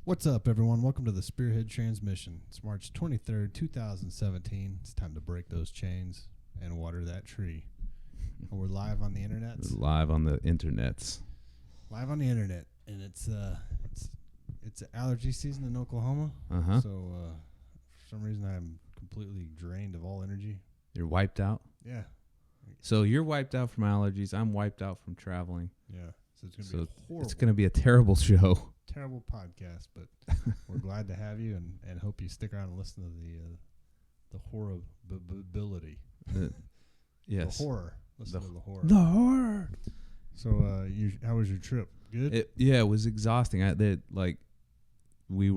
What's up, everyone? Welcome to the Spearhead Transmission. It's March 23rd, 2017. It's time to break those chains and water that tree. And we're live on the internet. Live on the internets. Live on the internet, and it's allergy season in Oklahoma. Uh-huh. So for some reason, I'm completely drained of all energy. You're wiped out? Yeah. So you're wiped out from allergies. I'm wiped out from traveling. Yeah. So it's going to be horrible. It's going to be a terrible show. Terrible podcast, but we're glad to have you and hope you stick around and listen to the horribility. Yes. The horror. Listen to the horror. The horror. So, how was your trip? Good. It was exhausting. We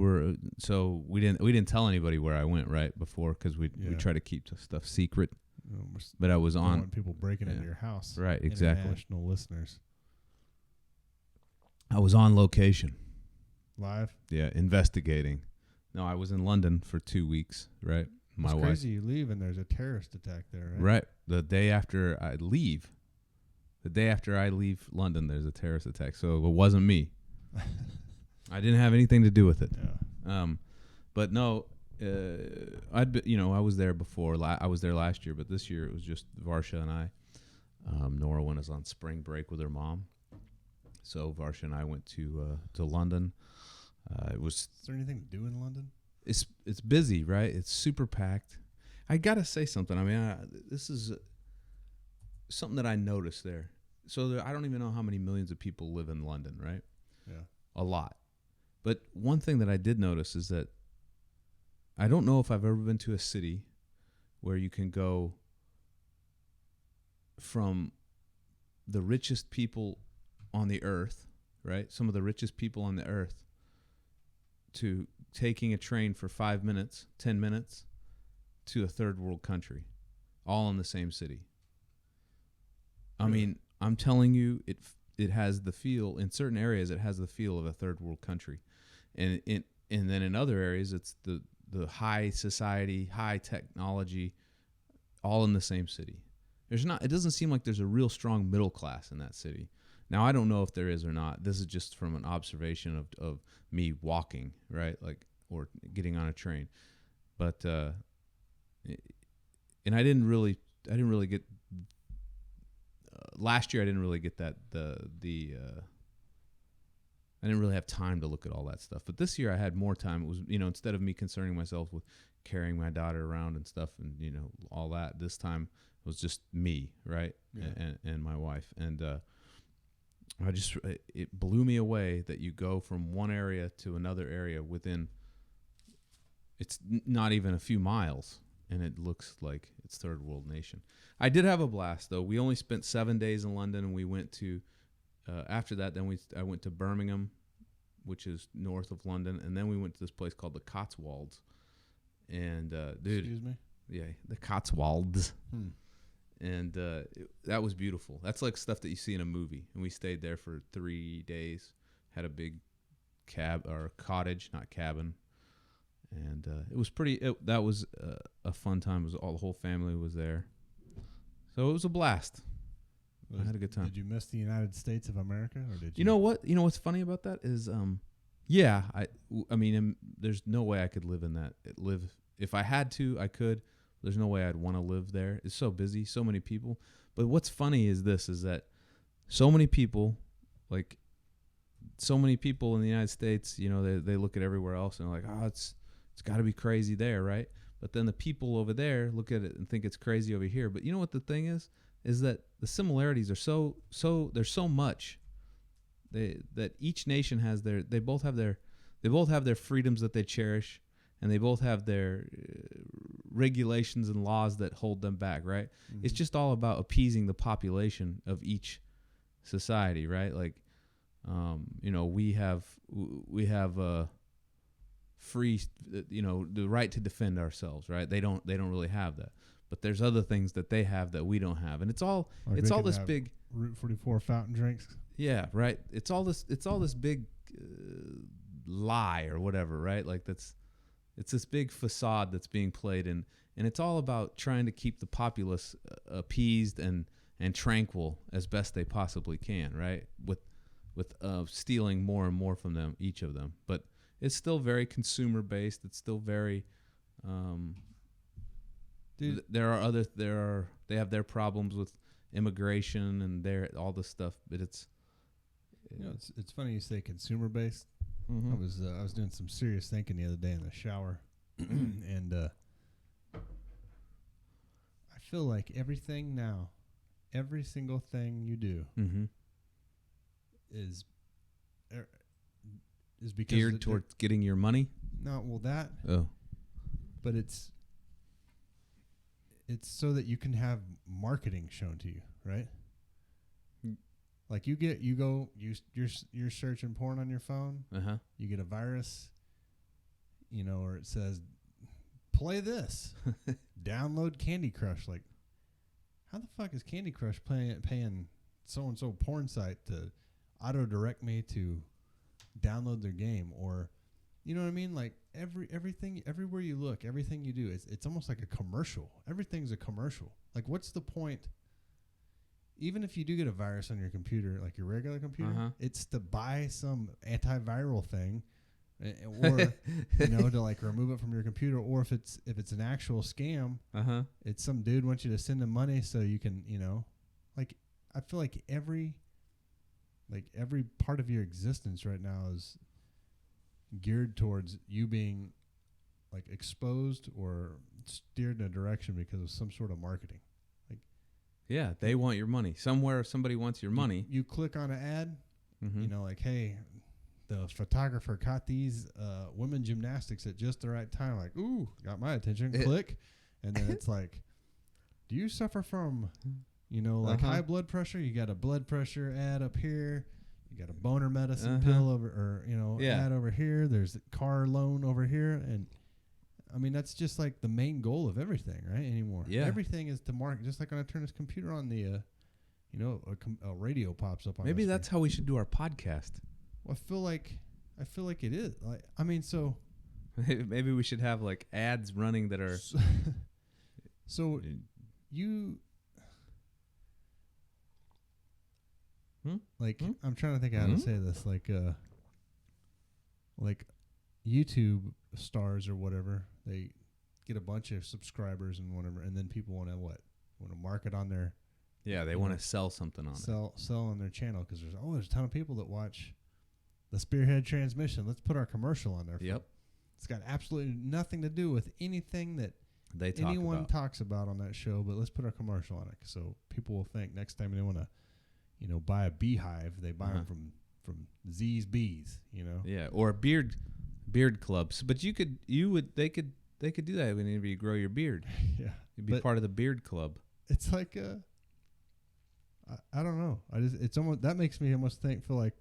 didn't tell anybody where I went right before because we try to keep the stuff secret. But I was on. Don't want people breaking into your house. Right. Exactly. International listeners. I was on location. Live? Yeah, investigating. No, I was in London for 2 weeks, right? It's crazy you leave and there's a terrorist attack there, right? Right. The day after I leave London, there's a terrorist attack. So it wasn't me. I didn't have anything to do with it. Yeah. But no, I was there before. I was there last year, but this year it was just Varsha and I. Nora went on spring break with her mom. So Varsha and I went to London. Is there anything to do in London? It's busy, right? It's super packed. I gotta say something. I mean, this is something that I noticed there. So I don't even know how many millions of people live in London, right? Yeah, a lot. But one thing that I did notice is that I don't know if I've ever been to a city where you can go from the richest people on the earth, right? Some of the richest people on the earth, to taking a train for 5 minutes, 10 minutes to a third world country, all in the same city. I mean, I'm telling you, it has the feel, in certain areas, it has the feel of a third world country. And then in other areas, it's the high society, high technology, all in the same city. It doesn't seem like there's a real strong middle class in that city. Now, I don't know if there is or not. This is just from an observation of me walking, right? Or getting on a train. But, and I didn't really get, last year I didn't really get that, I didn't really have time to look at all that stuff. But this year I had more time. It was, instead of me concerning myself with carrying my daughter around and stuff and, all that, this time it was just me, right? Yeah. And my wife. And, it blew me away that you go from one area to another area within, it's not even a few miles, and it looks like it's third world nation. I did have a blast, though. We only spent 7 days in London, and we went to, after that, I went to Birmingham, which is north of London, and then we went to this place called the Cotswolds. And, dude. Excuse me? Yeah, the Cotswolds. And that was beautiful. That's like stuff that you see in a movie. And we stayed there for 3 days. Had a big cottage, not cabin. And it was that was a fun time. The whole family was there. So it was a blast. I had a good time. Did you miss the United States of America, or did you? You know what? You know what's funny about that is, yeah. I mean, there's no way I could live in that. If I had to, I could. There's no way I'd want to live there. It's so busy, so many people. But what's funny is that so many people in the United States, they look at everywhere else and they're like, oh, it's got to be crazy there, right? But then the people over there look at it and think it's crazy over here. But you know what the thing is that the similarities are there's so much that each nation has they both have their freedoms that they cherish, and they both have their regulations and laws that hold them back, right? Mm-hmm. It's just all about appeasing the population of each society, right? Like, we have free, the right to defend ourselves, right? They don't really have that, but there's other things that they have that we don't have, and it's all this big Route 44 fountain drinks. Yeah, right. It's all this big lie or whatever, right? Like it's this big facade that's being played, and it's all about trying to keep the populace appeased and tranquil as best they possibly can, right? With stealing more and more from them, each of them. But it's still very consumer based. It's still very, Dude, they have their problems with immigration and all this stuff, but it's, you know, it's funny you say consumer based. mm-hmm. I was doing some serious thinking the other day in the shower, and I feel like everything now, every single thing you do, Mm-hmm. is because geared towards getting your money. No, well that, Oh, but it's so that you can have marketing shown to you, right? Like you're searching porn on your phone. uh-huh. You get a virus, you know, or it says, play this, download Candy Crush. Like, how the fuck is Candy Crush paying so-and-so porn site to auto-direct me to download their game? Or, you know what I mean? Like, everything, everywhere you look, everything you do, it's almost like a commercial. Everything's a commercial. Like, what's the point? Even if you do get a virus on your computer, like your regular computer, Uh-huh. it's to buy some antiviral thing, or you know, to like remove it from your computer. Or if it's an actual scam, Uh-huh. it's some dude wants you to send him money so you can, you know, like I feel like every part of your existence right now is geared towards you being like exposed or steered in a direction because of some sort of marketing. Yeah, they want your money. Somewhere somebody wants your money. You click on an ad, Mm-hmm. you know, like, hey, the photographer caught these women gymnastics at just the right time. Like, ooh, got my attention. Click. And then it's like, do you suffer from, you know, like high blood pressure? You got a blood pressure ad up here. You got a boner medicine pill over, or, you know, ad over here. There's a car loan over here. And I mean, that's just like the main goal of everything, right? Anymore. Yeah. Everything is to market. Just like when I turn this computer on, the, you know, a radio pops up on. Maybe that's how we should do our podcast. Well, I feel like it is. Like, I mean, so Maybe we should have like ads running that are. So you. Like, I'm trying to think how to say this. Like YouTube stars or whatever, they get a bunch of subscribers and whatever, and then people want to market on their. Yeah, they want to sell something on it. Sell on their channel because there's a ton of people that watch the Spearhead Transmission. Let's put our commercial on there. Yep. It's got absolutely nothing to do with anything that anyone talks about on that show, but let's put our commercial on it so people will think next time they want to, you know, buy a beehive, they buy them from Z's Bees, you know. Yeah, or beard clubs. But they could do that whenever you grow your beard. Yeah, you'd be part of the beard club. It's like I don't know. It's almost that makes me almost feel like,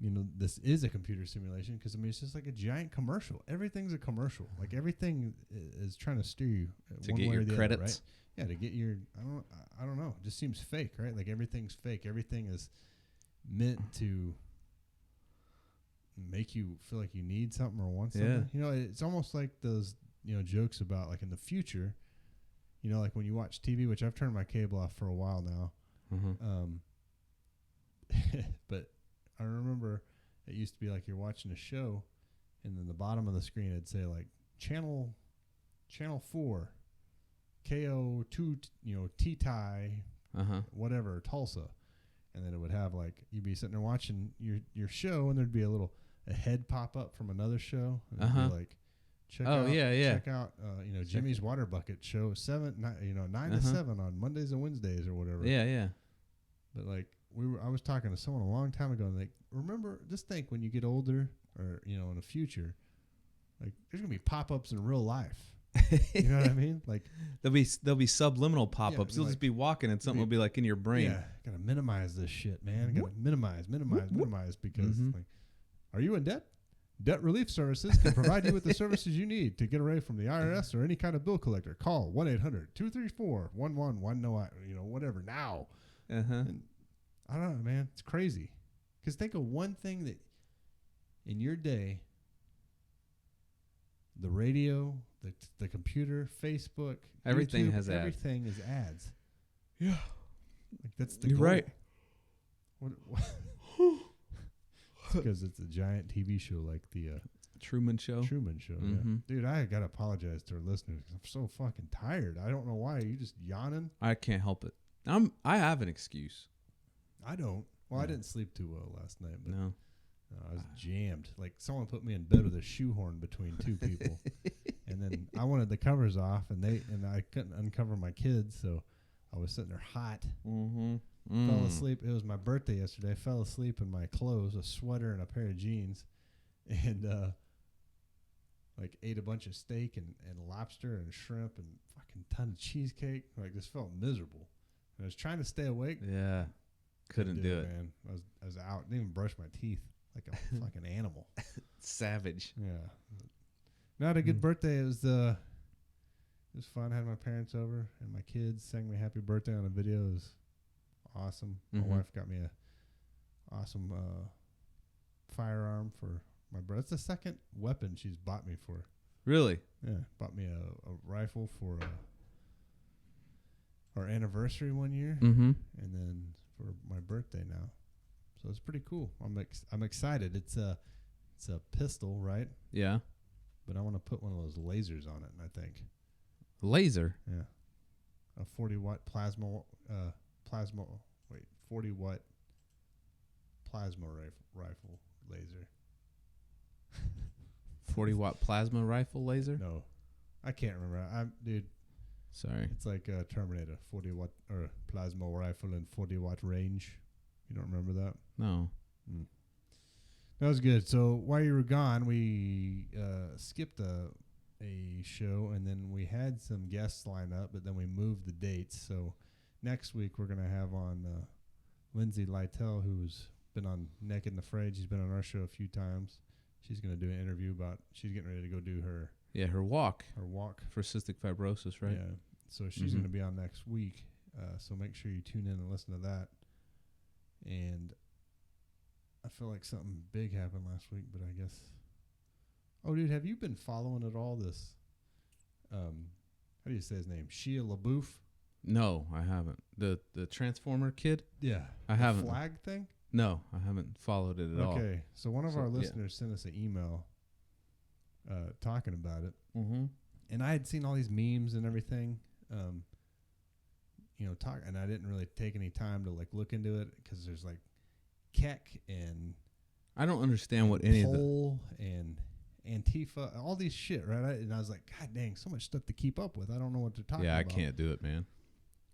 you know, this is a computer simulation because I mean it's just like a giant commercial. Everything's a commercial. Like everything is trying to steer you To one get way your or the credits. other, right? Yeah, to get your I don't know. It just seems fake, right? Like everything's fake. Everything is meant to make you feel like you need something or want something. Yeah. You know, it's almost like those, you know, jokes about like in the future, you know, like when you watch TV, which I've turned my cable off for a while now. But I remember it used to be like you're watching a show and then the bottom of the screen it'd say like channel 4 KO2, you know, T-Tie, whatever, Tulsa. And then it would have like, you'd be sitting there watching your show and there'd be a head pop up from another show. And it'd be like, check out, you know, Jimmy's Water Bucket show 9 to 7 on Mondays and Wednesdays or whatever. Yeah, yeah. But like I was talking to someone a long time ago and like, remember, just think when you get older or, you know, in the future, like there's going to be pop-ups in real life. You know what I mean? Like there'll be subliminal pop-ups. Yeah, You'll just be walking and something will be like in your brain. Yeah, gotta minimize this shit, man. Gotta minimize because like, are you in debt? Debt Relief Services can provide you with the services you need to get away from the IRS or any kind of bill collector. Call 1-800-234-1110, you know, whatever now. And I don't know, man. It's crazy. Because think of one thing that in your day, the radio, the computer, Facebook, everything YouTube, has ads. Everything is ads. Yeah. Like that's the You're goal. right. What because it's a giant TV show like the Truman Show. Truman Show. Yeah. Dude, I gotta apologize to our listeners. I'm so fucking tired. I don't know why. Are you just yawning? I can't help it. I have an excuse. I don't. Well, I didn't sleep too well last night. But No. I was jammed. Like someone put me in bed with a shoehorn between two people, and then I wanted the covers off, and I couldn't uncover my kids, so I was sitting there hot. Fell asleep. It was my birthday yesterday. I fell asleep in my clothes, a sweater and a pair of jeans, and like ate a bunch of steak and lobster and shrimp and fucking ton of cheesecake. Like just felt miserable. And I was trying to stay awake. Yeah. Couldn't do it, man. I was out. Didn't even brush my teeth like a fucking animal. Savage. Yeah. No, I had a good birthday. It was fun. I had my parents over and my kids sang me happy birthday on a video. It was awesome. My wife got me a awesome firearm for my brother. It's the second weapon she's bought me for. Really? Yeah. Bought me a rifle for our anniversary one year. And then for my birthday now. So it's pretty cool. I'm excited. It's a pistol, right? Yeah. But I want to put one of those lasers on it, I think. Laser? Yeah. A 40-watt 40-watt plasma rifle laser. 40-watt plasma rifle laser? No. I can't remember. Dude. Sorry. It's like Terminator, 40-watt or plasma rifle and 40-watt range. You don't remember that? No. That was good. So while you were gone, we skipped a show, and then we had some guests line up, but then we moved the dates. So next week we're going to have on Lindsay Lytle, who's been on Naked and Afraid. She's been on our show a few times. She's going to do an interview about, she's getting ready to go do her walk. Her walk. For cystic fibrosis, right? Yeah. So she's going to be on next week. So make sure you tune in and listen to that. And I feel like something big happened last week, but I guess. Oh, dude, have you been following at all this? How do you say his name? Shia Lebouef? No, I haven't. The Transformer kid? Yeah. I haven't. Flag thing? No, I haven't followed it at all. Okay. So one of our listeners sent us an email talking about it. And I had seen all these memes and everything. And I didn't really take any time to like look into it because there's like Keck and I don't understand what any of the and Antifa, all these shit, right? And I was like, God dang, so much stuff to keep up with. I don't know what they're talking about. Yeah, I can't do it, man.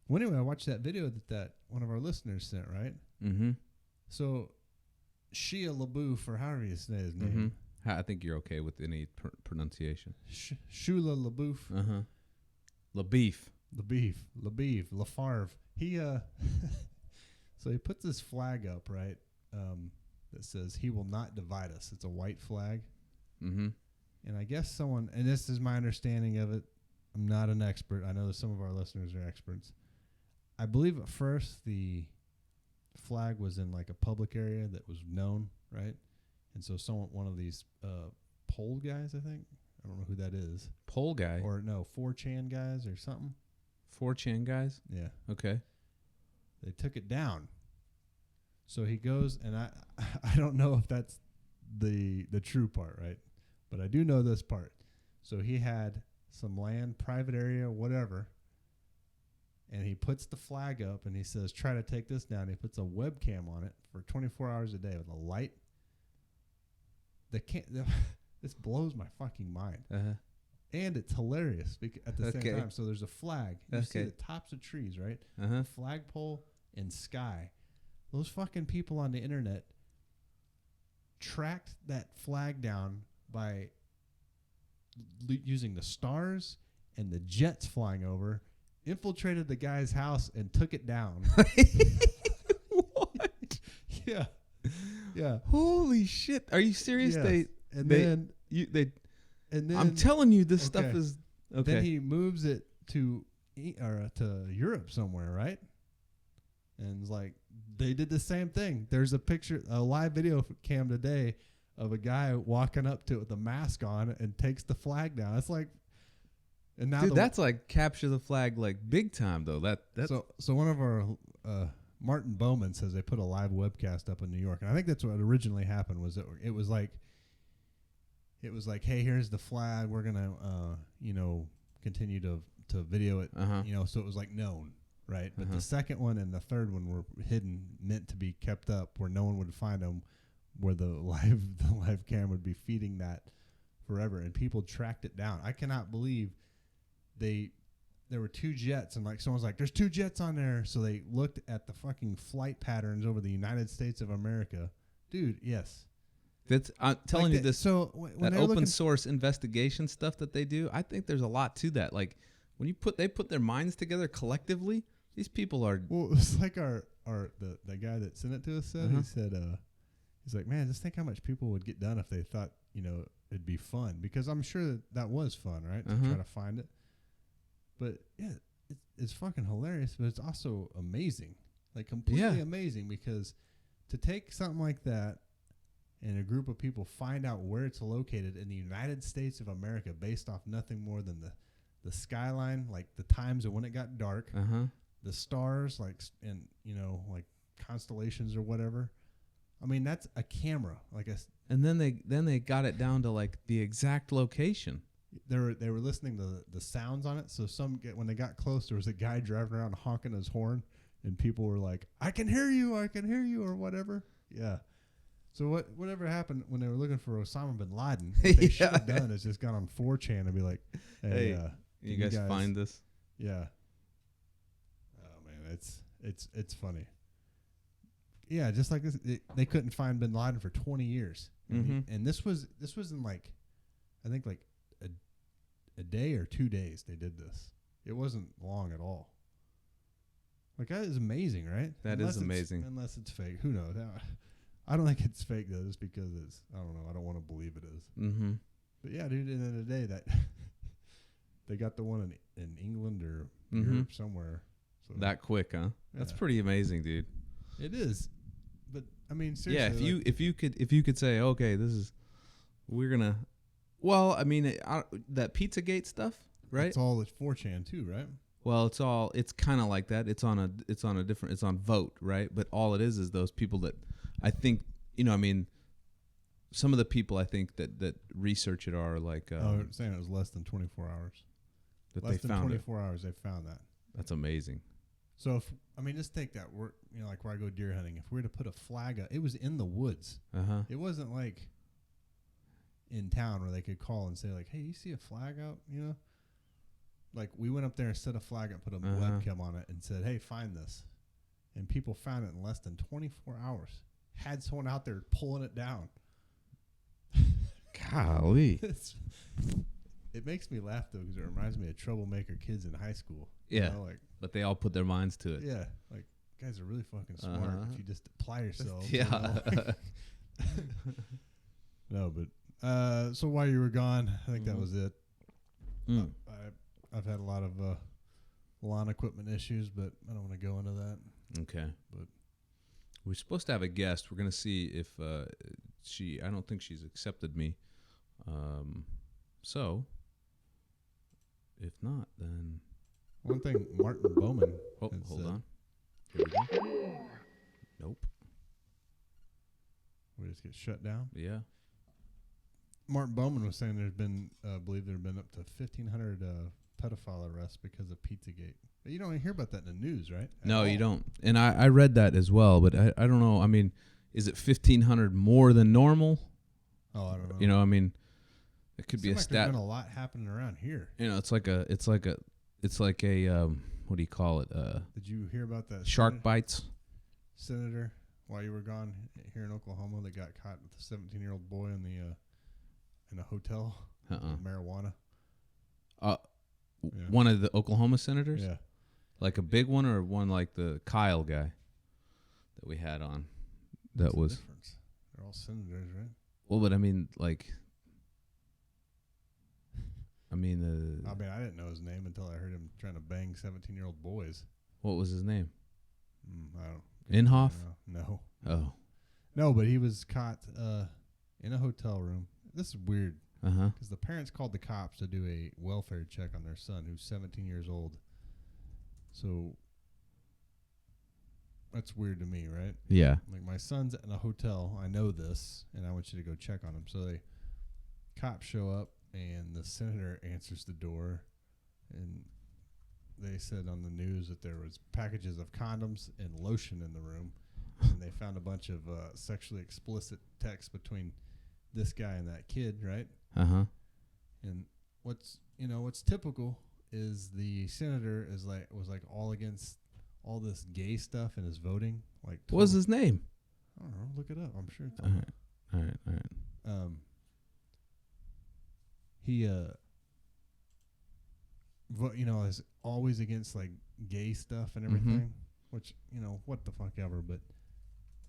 Well, anyway, I watched that video that one of our listeners sent, right? So Shia Lebouef, or however you say his name. I think you're okay with any pronunciation. Shula Lebouef. Lebouef. Lafavre. He so he puts this flag up, right? That says he will not divide us. It's a white flag. And I guess someone, and this is my understanding of it, I'm not an expert. I know that some of our listeners are experts. I believe at first the flag was in like a public area that was known, right? And so one of these poll guys, I think, I don't know who that is. Poll guy? Or no, 4chan guys or something. 4chan guys? Yeah. Okay. They took it down. So he goes, and I don't know if that's the true part, right? But I do know this part. So he had some land, private area, whatever, and he puts the flag up, and he says, try to take this down. He puts a webcam on it for 24 hours a day with a light. This blows my fucking mind. And it's hilarious at the same time. So there's a flag. You see the tops of trees, right? Flagpole and sky. Those fucking people on the internet tracked that flag down by using the stars and the jets flying over, infiltrated the guy's house and took it down. What? Yeah. Yeah. Holy shit. Are you serious? Yes. Then I'm telling you, this stuff is okay. Then he moves it to Europe somewhere, right? And it's like they did the same thing. There's a live video cam today of a guy walking up to it with a mask on and takes the flag down. It's like, and now dude, that's like capture the flag, like big time though. That's so one of our Martin Bowman says they put a live webcast up in New York, and I think that's what originally happened. Was it was like, hey, here's the flag. We're gonna, continue to video it. So it was like known, right? But the second one and the third one were hidden, meant to be kept up, where no one would find them, where the live cam would be feeding that forever, and people tracked it down. I cannot believe there were 2 jets, and like someone's like, there's 2 jets on there. So they looked at the fucking flight patterns over the United States of America. Dude, yes. I'm telling you this. So that open source investigation stuff that they do, I think there's a lot to that. Like when they put their minds together collectively, these people are. Well, it's like the guy that sent it to us said. He said, he's like, man, just think how much people would get done if they thought, it'd be fun, because I'm sure that was fun, right? To try to find it. But yeah, it's fucking hilarious, but it's also amazing, like completely amazing, because to take something like that and a group of people find out where it's located in the United States of America based off nothing more than the skyline, like the times of when it got dark, the stars, like like constellations or whatever. I mean, that's a camera, and then they got it down to like the exact location. They were listening to the sounds on it. So when they got close, there was a guy driving around honking his horn, and people were like, I can hear you, or whatever. Yeah. So whatever happened when they were looking for Osama bin Laden, what they should have done is just got on 4chan and be like, hey, you guys find this? Yeah. Oh man, it's funny. Yeah, just like this, they couldn't find bin Laden for 20 years, and this was in like, I think like a day or 2 days they did this. It wasn't long at all. Like, that is amazing, right? That is amazing. Unless it's fake. Who knows? I don't think it's fake, though, just because I don't know. I don't want to believe it is. Mm-hmm. But yeah, dude, at the end of the day, that they got the one in England or Europe somewhere. So that quick, huh? Yeah. That's pretty amazing, dude. It is. But I mean, seriously. Yeah, if you could say, okay, we're gonna. Well, I mean, that Pizzagate stuff, right? It's all at 4chan too, right? Well, it's kind of like that. It's on Vote, right? But all it is those people that I think, I mean, some of the people I think that research it are like. Saying it was less than 24 hours. Less than 24 hours, they found that. That's amazing. So just take that. We're like where I go deer hunting. If we were to put a flag up, it was in the woods. It wasn't like in town where they could call and say like, hey, you see a flag out? Like we went up there and set a flag up, put a webcam on it, and said, hey, find this. And people found it in less than 24 hours. Had someone out there pulling it down. Golly. It makes me laugh, though, because it reminds me of troublemaker kids in high school. Yeah, but they all put their minds to it. Yeah, like, guys are really fucking smart if you just apply yourself. Yeah. No, but so while you were gone, I think that was it. I've had a lot of lawn equipment issues, but I don't want to go into that. Okay. But we're supposed to have a guest. We're going to see if I don't think she's accepted me. So, if not, then... One thing Martin Bowman... Oh, hold on. Here we go. Nope. We just get shut down? Yeah. Martin Bowman was saying there's been, believe there have been up to 1,500 pedophile arrests because of Pizzagate. But you don't hear about that in the news, right? No, you don't. And I read that as well, but I don't know. I mean, is it 1,500 more than normal? Oh, I don't know. I mean, it could be a stat. There's been a lot happening around here. It's like a what do you call it? Did you hear about that shark bites? Senator, while you were gone here in Oklahoma, that got caught with a 17-year-old boy in a hotel with marijuana. One of the Oklahoma senators? Yeah. Like a big one, or one like the Kyle guy that we had on? That was. The difference? They're all senators, right? Well, but I mean, like. I didn't know his name until I heard him trying to bang 17-year-old boys. What was his name? I don't. Inhofe? No. Oh. No, but he was caught in a hotel room. This is weird. Because the parents called the cops to do a welfare check on their son, who's 17 years old. So that's weird to me, right? Yeah. Like, my son's in a hotel. I know this, and I want you to go check on him. So cops show up, and the senator answers the door, and they said on the news that there was packages of condoms and lotion in the room, and they found a bunch of sexually explicit texts between this guy and that kid, right? Uh-huh. And what's typical is the senator was all against all this gay stuff in his voting. Like, What was his name? I don't know. Look it up. I'm sure it's All right. He is always against like gay stuff and everything, which, what the fuck ever. But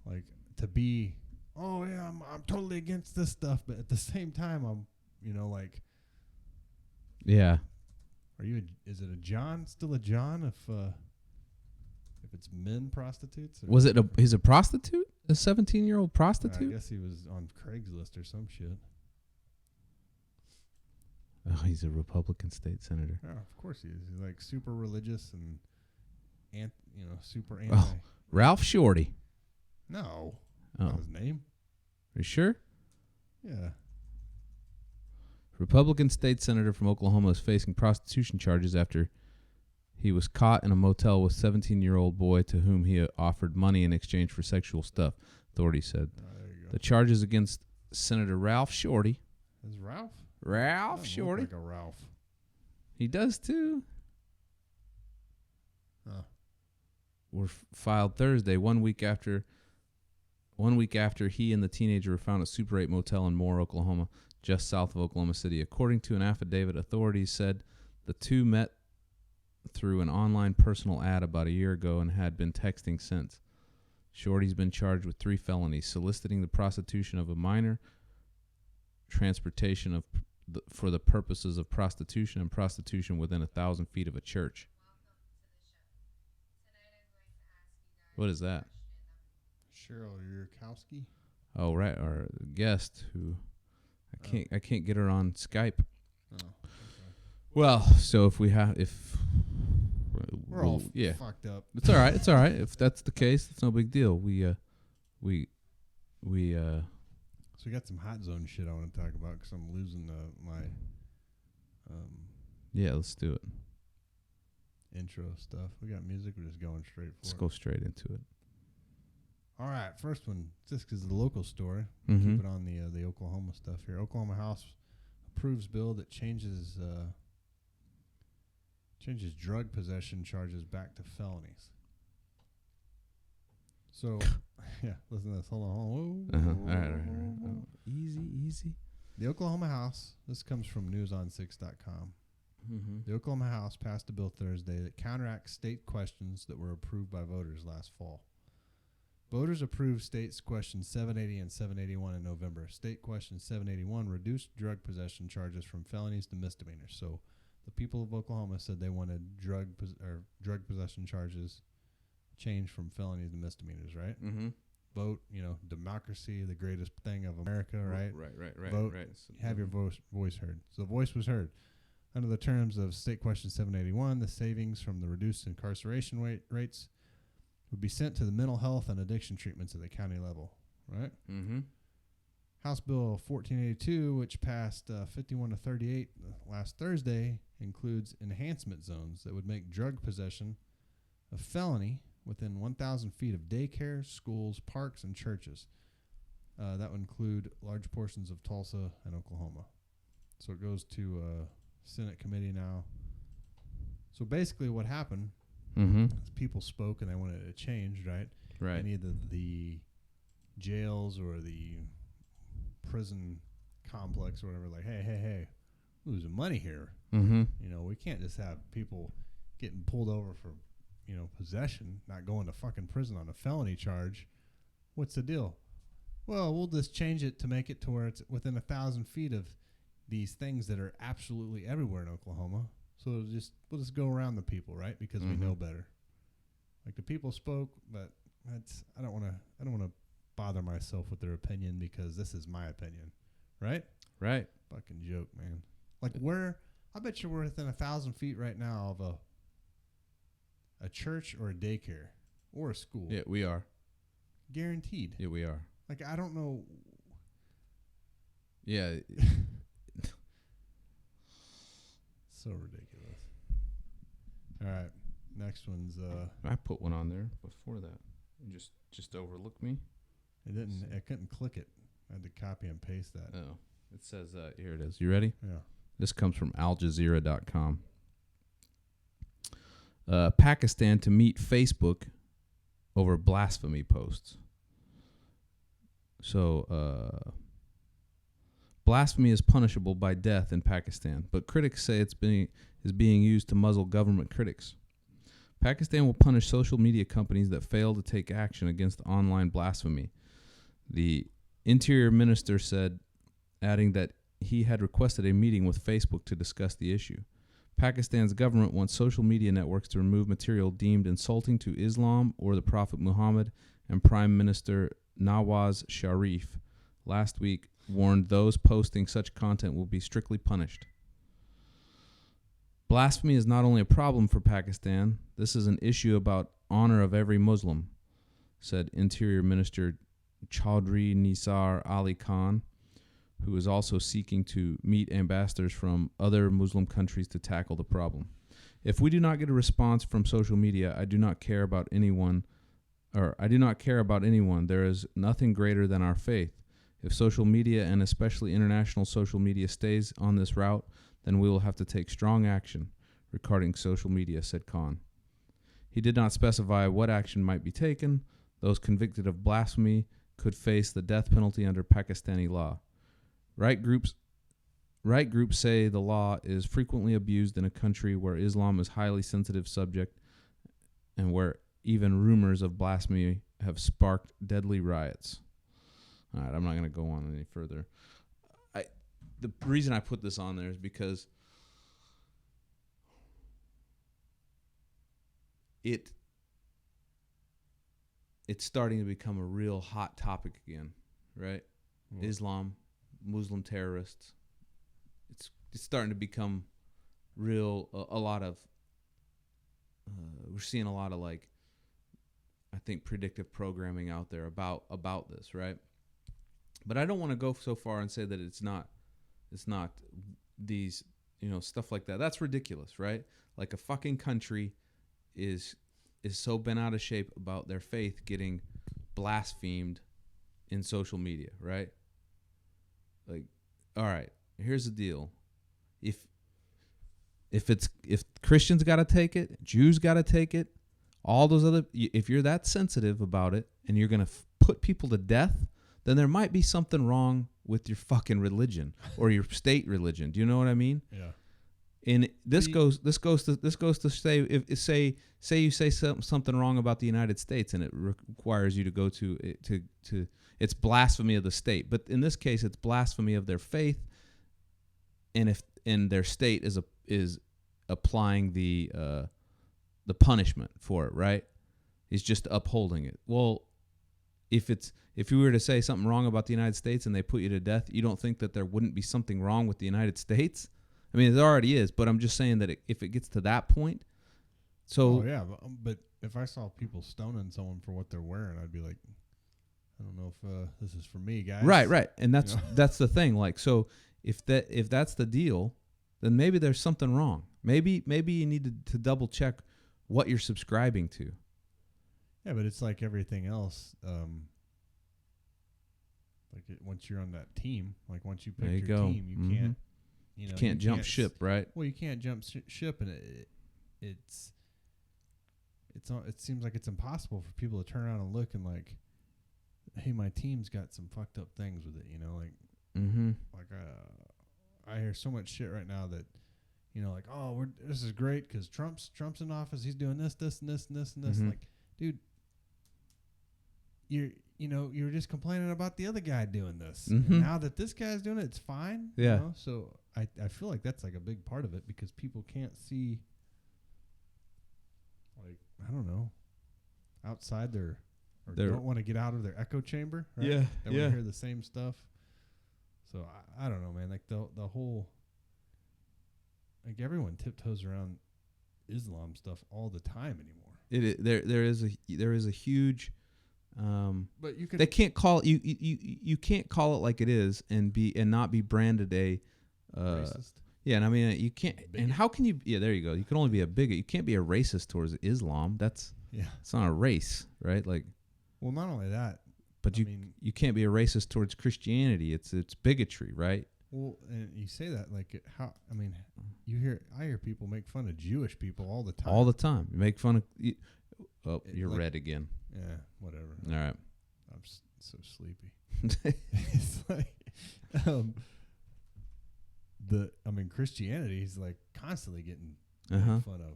like, to be, oh yeah, I'm totally against this stuff, but at the same time I'm, like, Yeah. is it a John? Still a John if it's men prostitutes? Was it he's a prostitute? A 17-year-old prostitute? I guess he was on Craigslist or some shit. Oh, he's a Republican state senator. Yeah, of course he is. He's like super religious and super anti. Oh, Ralph Shorty. No. Oh. Not his name. Are you sure? Yeah. Republican state senator from Oklahoma is facing prostitution charges after he was caught in a motel with 17-year-old boy to whom he offered money in exchange for sexual stuff, authorities said. There you go. The charges against Senator Ralph Shorty. Is Ralph? Ralph Doesn't Shorty. look like a Ralph. He does too. Were filed Thursday, 1 week after he and the teenager were found at Super 8 Motel in Moore, Oklahoma, just south of Oklahoma City. According to an affidavit, authorities said the two met through an online personal ad about a year ago and had been texting since. Shorty's been charged with 3 felonies: soliciting the prostitution of a minor, transportation of for the purposes of prostitution, and prostitution within 1,000 feet of a church. What is that? Cheryl Yurkowski. Oh, right, our guest who I can't get her on Skype. Oh, okay. Well, so we're all fucked up. It's all right. It's all right. If that's the case, it's no big deal. So we got some hot zone shit I want to talk about because I'm losing my yeah, let's do it. Intro stuff. We got music. We're just going straight for Let's it. go straight into it. All right, first one, just because the local story. Mm-hmm. Keep it on the Oklahoma stuff here. Oklahoma House approves bill that changes drug possession charges back to felonies. So, yeah, listen to this. Hold on. All right. Oh, easy. The Oklahoma House, this comes from newson6.com. Mm-hmm. The Oklahoma House passed a bill Thursday that counteracts state questions that were approved by voters last fall. Voters approved states questions 780 and 781 in November. State question 781 reduced drug possession charges from felonies to misdemeanors. So the people of Oklahoma said they wanted drug possession charges changed from felonies to misdemeanors, right? Mm-hmm. Vote, democracy, the greatest thing of America, right? Right. Vote, have your voice heard. So the voice was heard. Under the terms of State Question 781, the savings from the reduced incarceration rates would be sent to the mental health and addiction treatments at the county level, right? Mm-hmm. House Bill 1482, which passed 51-38 last Thursday, includes enhancement zones that would make drug possession a felony within 1,000 feet of daycares, schools, parks, and churches. That would include large portions of Tulsa and Oklahoma. So it goes to Senate committee now. So basically what happened is people spoke and they wanted it changed, right? Right. And either the jails or the prison complex or whatever, like, hey, losing money here. Mm-hmm. We can't just have people getting pulled over for, possession, not going to fucking prison on a felony charge. What's the deal? Well, we'll just change it to make it to where it's within 1,000 feet of these things that are absolutely everywhere in Oklahoma. So we'll just go around the people, right? Because we know better. Like, the people spoke, but I don't want to bother myself with their opinion because this is my opinion, right? Right. Fucking joke, man. Like, I bet you're within 1,000 feet right now of a church or a daycare. or a school. Yeah, we are. Guaranteed. Yeah, we are. Like, I don't know. Yeah. So ridiculous. All right. Next one's I put one on there before that. You just overlooked me. it didn't I couldn't click it. I had to copy and paste that. Oh. It says here it is. You ready? Yeah. This comes from aljazeera.com. Pakistan to meet Facebook over blasphemy posts. So, blasphemy is punishable by death in Pakistan, but critics say is being used to muzzle government critics. Pakistan will punish social media companies that fail to take action against online blasphemy. The Interior Minister said, adding that he had requested a meeting with Facebook to discuss the issue. Pakistan's government wants social media networks to remove material deemed insulting to Islam or the Prophet Muhammad, and Prime Minister Nawaz Sharif last week warned those posting such content will be strictly punished. Blasphemy is not only a problem for Pakistan, this is an issue about honor of every Muslim, said Interior Minister Chaudhry Nisar Ali Khan, who is also seeking to meet ambassadors from other Muslim countries to tackle the problem. If we do not get a response from social media, I do not care about anyone. There is nothing greater than our faith. If social media, and especially international social media, stays on this route, then we will have to take strong action regarding social media, said Khan. He did not specify what action might be taken. Those convicted of blasphemy could face the death penalty under Pakistani law. Right groups say the law is frequently abused in a country where Islam is a highly sensitive subject and where even rumors of blasphemy have sparked deadly riots. All right, I'm not going to go on any further. The reason I put this on there is because it's starting to become a real hot topic again, right? Mm. Islam, Muslim terrorists. It's starting to become real. A lot of we're seeing a lot of, like, I think, predictive programming out there about this, right? But I don't want to go so far and say that it's not these, stuff like that. That's ridiculous, right? Like, a fucking country is so bent out of shape about their faith getting blasphemed in social media, right? Like, all right, here's the deal. If Christians got to take it, Jews got to take it, all those other, if you're that sensitive about it and you're going to put people to death, then there might be something wrong with your fucking religion or your state religion. Do you know what I mean? Yeah. And this goes to say, if say you say something wrong about the United States and it requires you to go to it's blasphemy of the state. But in this case, it's blasphemy of their faith, and their state is applying the punishment for it, right? He's just upholding it. Well, if you were to say something wrong about the United States and they put you to death, you don't think that there wouldn't be something wrong with the United States? I mean, there already is, but I'm just saying that if it gets to that point, so... Oh, yeah, but if I saw people stoning someone for what they're wearing, I'd be like, I don't know if this is for me, guys. Right, and that's the thing. Like, so if that's the deal, then maybe there's something wrong. Maybe you need to double check what you're subscribing to. Yeah, but it's like everything else. Once you're on that team, like once you pick your team, you can't... You can't jump ship, right? Well, you can't jump ship, and it seems like it's impossible for people to turn around and look and like, hey, my team's got some fucked up things with it, like. Mm-hmm. Like I hear so much shit right now that, like, oh, this is great because Trump's in office, he's doing this, and this, and this, and this. Mm-hmm. Like, dude, you're just complaining about the other guy doing this. Mm-hmm. And now that this guy's doing it, it's fine. Yeah. So I feel like that's like a big part of it because people can't see, like, I don't know, outside they don't want to get out of their echo chamber. Right? Yeah. They want to hear the same stuff. So I don't know, man. Like the whole, like, everyone tiptoes around Islam stuff all the time anymore. There is a huge. But you could. They can't call it, you can't call it like it is and not be branded a racist. Yeah, and I mean you can't. Bigot. And how can you? Yeah, there you go. You can only be a bigot. You can't be a racist towards Islam. It's not a race, right? Like, well, not only that, but you can't be a racist towards Christianity. It's bigotry, right? Well, and you say that like how? I mean, I hear people make fun of Jewish people all the time. All the time, you make fun of. You're like, red again. Yeah, whatever. All right. I'm so sleepy. It's like, Christianity is like constantly getting made fun of.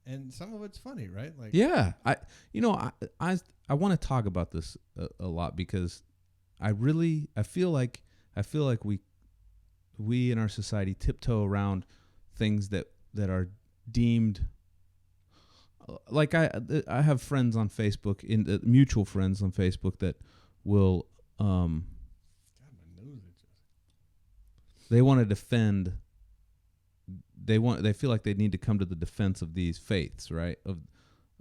And some of it's funny, right? Like, yeah, I want to talk about this a lot because I feel like we in our society tiptoe around things that are deemed. Like I have friends on Facebook, mutual friends on Facebook that will God, my nose itches. They want to defend. They feel like they need to come to the defense of these faiths, right?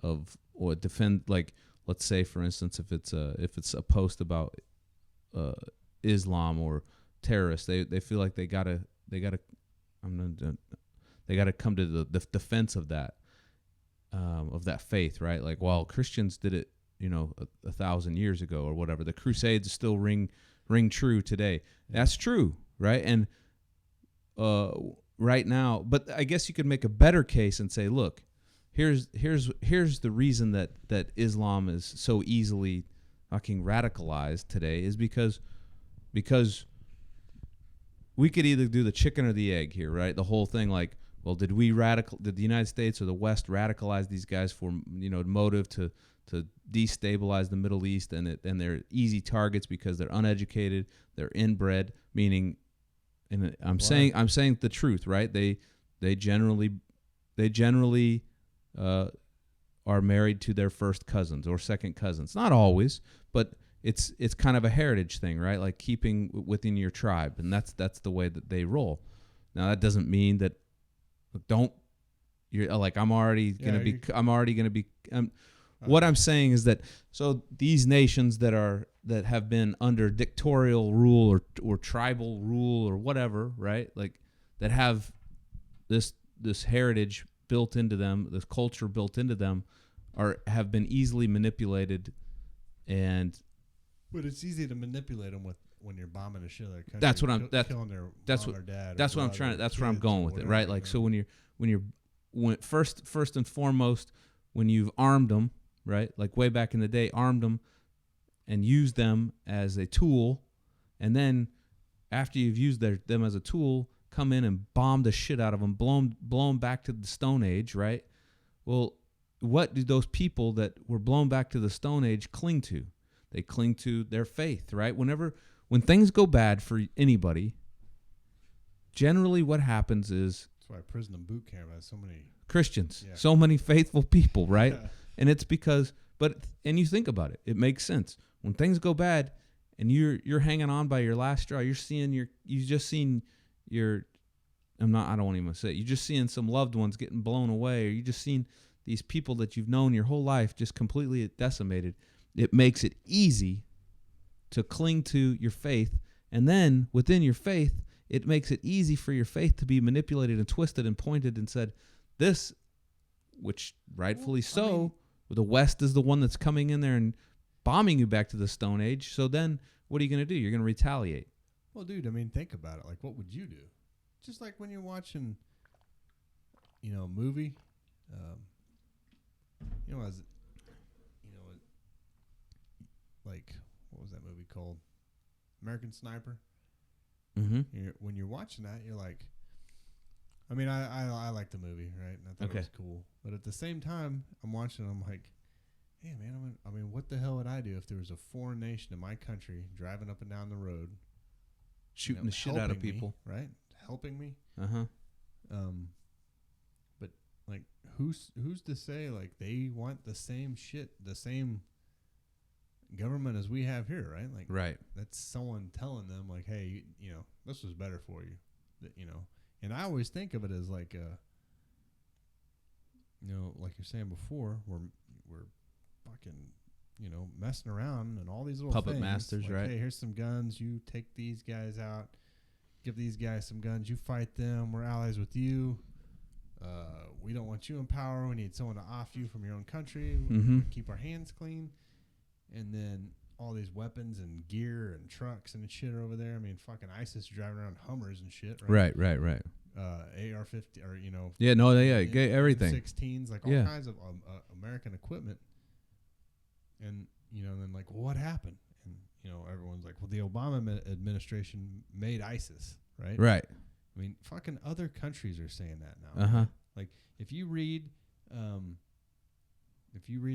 Or defend, like, let's say for instance, if it's a post about Islam or terrorists, they feel like they gotta come to the defense of that. Of that faith, right? Like, well, Christians did it, 1,000 years ago or whatever. The Crusades still ring true today. That's true, right? And right now, but I guess you could make a better case and say, look, here's the reason that Islam is so easily fucking radicalized today is because we could either do the chicken or the egg here, right? The whole thing, like, well, did the United States or the West radicalize these guys for motive to destabilize the Middle East and they're easy targets because they're uneducated, they're inbred, meaning, and I'm saying the truth, right? They generally are married to their first cousins or second cousins. Not always, but it's kind of a heritage thing, right? Like keeping within your tribe, and that's the way that they roll. Now that doesn't mean that. You're like, I'm already gonna be. What I'm saying is that so these nations that have been under dictatorial rule or tribal rule or whatever, right? Like that have this heritage built into them, this culture built into them, have been easily manipulated, and. But it's easy to manipulate them when you're bombing a shit of their country. That's what I'm. Killing their mom or dad. That's what I'm trying. That's where I'm going with it, right? Like, so when first and foremost, when you've armed them, right? Like way back in the day, armed them and used them as a tool, and then after you've used them as a tool, come in and bomb the shit out of them, blown back to the Stone Age, right? Well, what do those people that were blown back to the Stone Age cling to? They cling to their faith, right? When things go bad for anybody, generally what happens is... That's why prison and boot camp has so many... Christians, so many faithful people, right? Yeah. And it's because... And you think about it. It makes sense. When things go bad and you're hanging on by your last straw, you just seen your... I don't even want to say it. You're just seeing some loved ones getting blown away, or you just seen these people that you've known your whole life just completely decimated. It makes it easy to cling to your faith, and then within your faith, it makes it easy for your faith to be manipulated and twisted and pointed and said, this, which rightfully the West is the one that's coming in there and bombing you back to the Stone Age. So then what are you going to do? You're going to retaliate. Well, dude, think about it. Like, what would you do? Just like when you're watching, a movie, like, what was that movie called? American Sniper. Mm-hmm. When you're watching that, you're like, I like the movie, right? And I thought it was cool. But at the same time, I'm watching it, I'm like, hey, man, what the hell would I do if there was a foreign nation in my country driving up and down the road, shooting the shit out of people, right? Helping me. Uh-huh. But like, who's to say like they want the same shit, the same government as we have here, right? Like, right. That's someone telling them like, hey, this was better for you, and I always think of it as like like you're saying before, we're fucking, messing around and all these little Puppet things. masters, like, right? Hey, here's some guns. You take these guys out. Give these guys some guns. You fight them. We're allies with you. We don't want you in power. We need someone to off you from your own country. Mm-hmm. Keep our hands clean. And then all these weapons and gear and trucks and shit are over there. I mean, fucking ISIS driving around Hummers and shit. Right. AR-50 or Yeah, no, everything. M16s, like all kinds of American equipment. And then like, well, what happened? And everyone's like, well, the Obama administration made ISIS, right? Right. I mean, fucking other countries are saying that now. Uh huh. Like if you read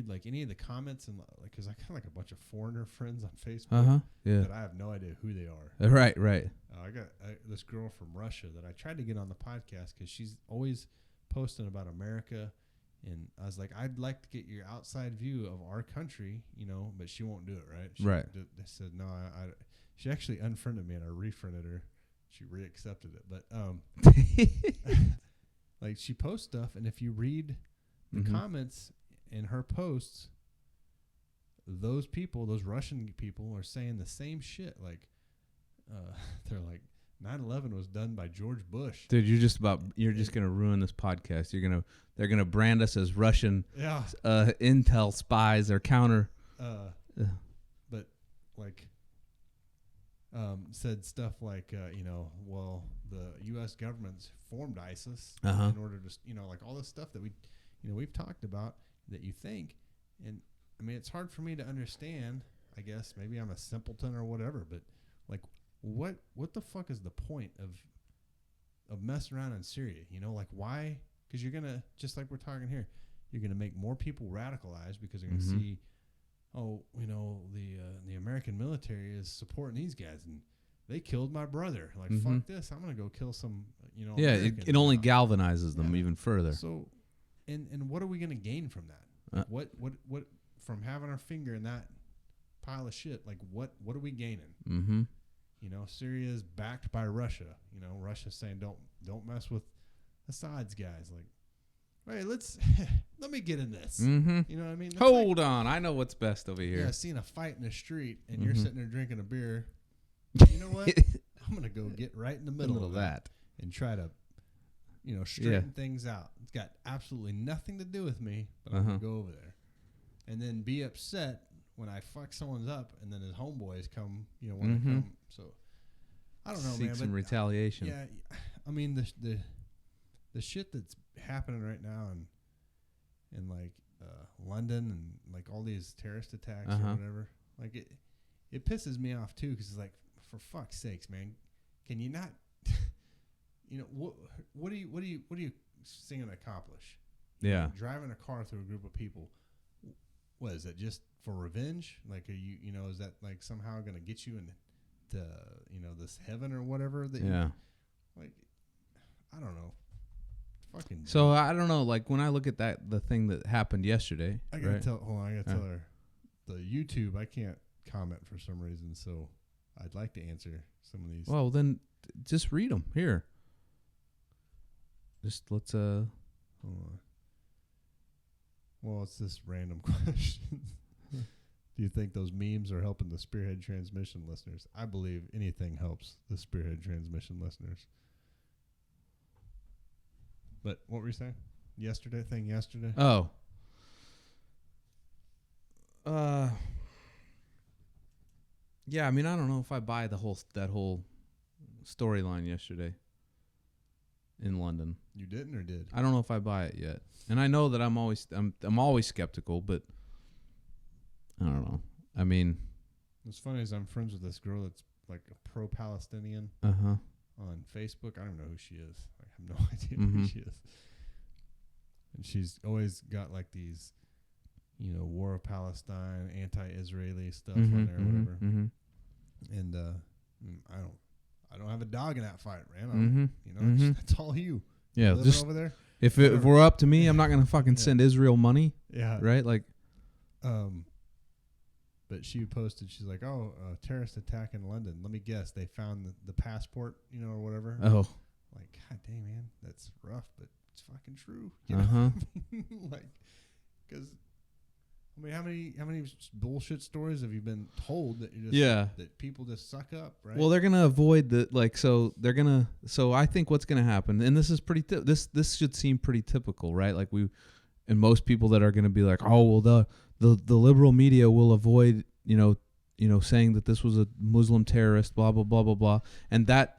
like any of the comments and like, because I got like a bunch of foreigner friends on Facebook Yeah. that I have no idea who they are. Right. I got this girl from Russia that I tried to get on the podcast because she's always posting about America, and I was like, I'd like to get your outside view of our country, but she won't do it, right? Right. They said no. She actually unfriended me, and I refriended her. She reaccepted it, but like she posts stuff, and if you read the comments in her posts, those Russian people are saying the same shit. Like, they're like, 9/11 was done by George Bush. Dude, you're just gonna ruin this podcast. They're gonna brand us as Russian, intel spies or counter. But like, said stuff like, well, the U.S. government's formed ISIS in order to, like all this stuff that we've talked about that you think, and I mean, it's hard for me to understand. I guess maybe I'm a simpleton or whatever, but like, what the fuck is the point of messing around in Syria? Like why? Because you're gonna, just like we're talking here, you're gonna make more people radicalized because they're gonna see, the American military is supporting these guys and they killed my brother. Like fuck this, I'm gonna go kill some. Yeah, it only galvanizes them even further. So, and what are we gonna gain from that? Like what from having our finger in that pile of shit? Like what are we gaining? Mm-hmm. Syria is backed by Russia. Russia's saying don't mess with Assad's guys. Like, hey, let me get in this. Mm-hmm. You know what I mean? Hold on, I know what's best over here. Yeah, seeing a fight in the street and you're sitting there drinking a beer. You know what? I'm gonna go get right in the middle of that and try to, straighten things out. It's got absolutely nothing to do with me, but I'm gonna go over there and then be upset when I fuck someone's up, and then his homeboys come, when they come. So I don't know, Seek man. some retaliation. Yeah, I mean the shit that's happening right now in like London and like all these terrorist attacks or whatever. Like it pisses me off too, because it's like, for fuck's sakes, man, can you not? What do you seeing accomplish? Yeah, Driving a car through a group of people. What is that, just for revenge? Like, are you, is that like somehow going to get you into, this heaven or whatever? That like, I don't know. Fucking. So I don't know. Like when I look at the thing that happened yesterday, I gotta tell her the YouTube. I can't comment for some reason, so I'd like to answer some of these. Well, then just read them here. Just let's Hold on. Well, it's this random question. Do you think those memes are helping the Spearhead Transmission listeners? I believe anything helps the Spearhead Transmission listeners. But what were you saying? Yesterday? Oh. Yeah, I mean, I don't know if I buy that whole storyline yesterday in London. You didn't or did? I don't know if I buy it yet. And I know that I'm always skeptical, but I don't know. I mean, what's funny is I'm friends with this girl that's like a pro-Palestinian on Facebook. I don't know who she is. I have no idea who she is. And she's always got like these, War of Palestine, anti-Israeli stuff on there or whatever. And I don't have a dog in that fight, man. That's all you. Yeah, living just over there. If we're up to me, I'm not gonna fucking send Israel money. Yeah. Right. Like. But she posted. She's like, "Oh, terrorist attack in London. Let me guess. They found the passport, or whatever." Oh. Like, God dang, man, that's rough. But it's fucking true. You know? Like, because I mean, how many bullshit stories have you been told that you just that people just suck up, right? Well, they're gonna avoid the so I think what's gonna happen, and this is pretty this should seem pretty typical, right? Like and most people that are gonna be like, oh well, the liberal media will avoid saying that this was a Muslim terrorist, blah blah blah blah blah, and that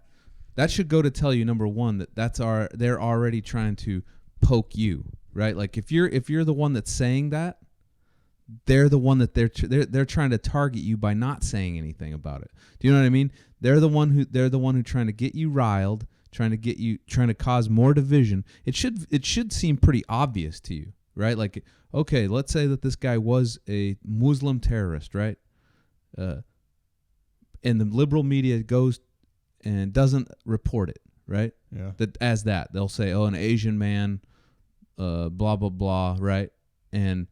should go to tell you, number one, that they're already trying to poke you, right? Like if you're the one that's saying that, they're the one that they're trying to target you by not saying anything about it. Do you know what I mean? They're the one who trying to get you riled, trying to cause more division. It should seem pretty obvious to you, right? Like, okay, let's say that this guy was a Muslim terrorist, right? And the liberal media goes and doesn't report it, right? Yeah. That they'll say, oh, an Asian man, blah blah blah, right? And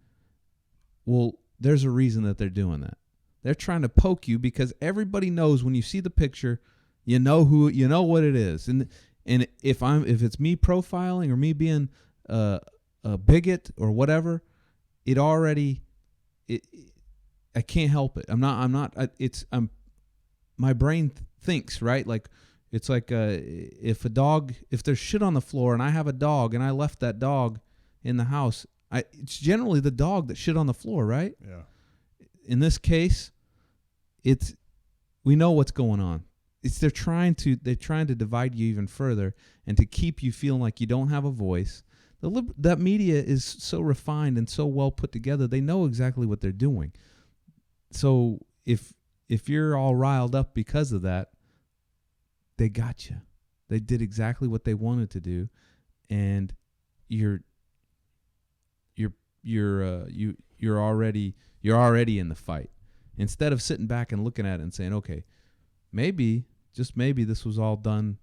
well, there's a reason that they're doing that. They're trying to poke you because everybody knows when you see the picture, you know what it is. And if it's me profiling or me being a bigot or whatever, I can't help it. My brain thinks, right? Like it's like if there's shit on the floor and I have a dog and I left that dog in the house, it's generally the dog that shit on the floor, right? Yeah. In this case, we know what's going on. They're trying to divide you even further and to keep you feeling like you don't have a voice. That media is so refined and so well put together. They know exactly what they're doing. So if you're all riled up because of that, they got you. They did exactly what they wanted to do, and you're already in the fight. Instead of sitting back and looking at it and saying, okay, maybe, just maybe this was all done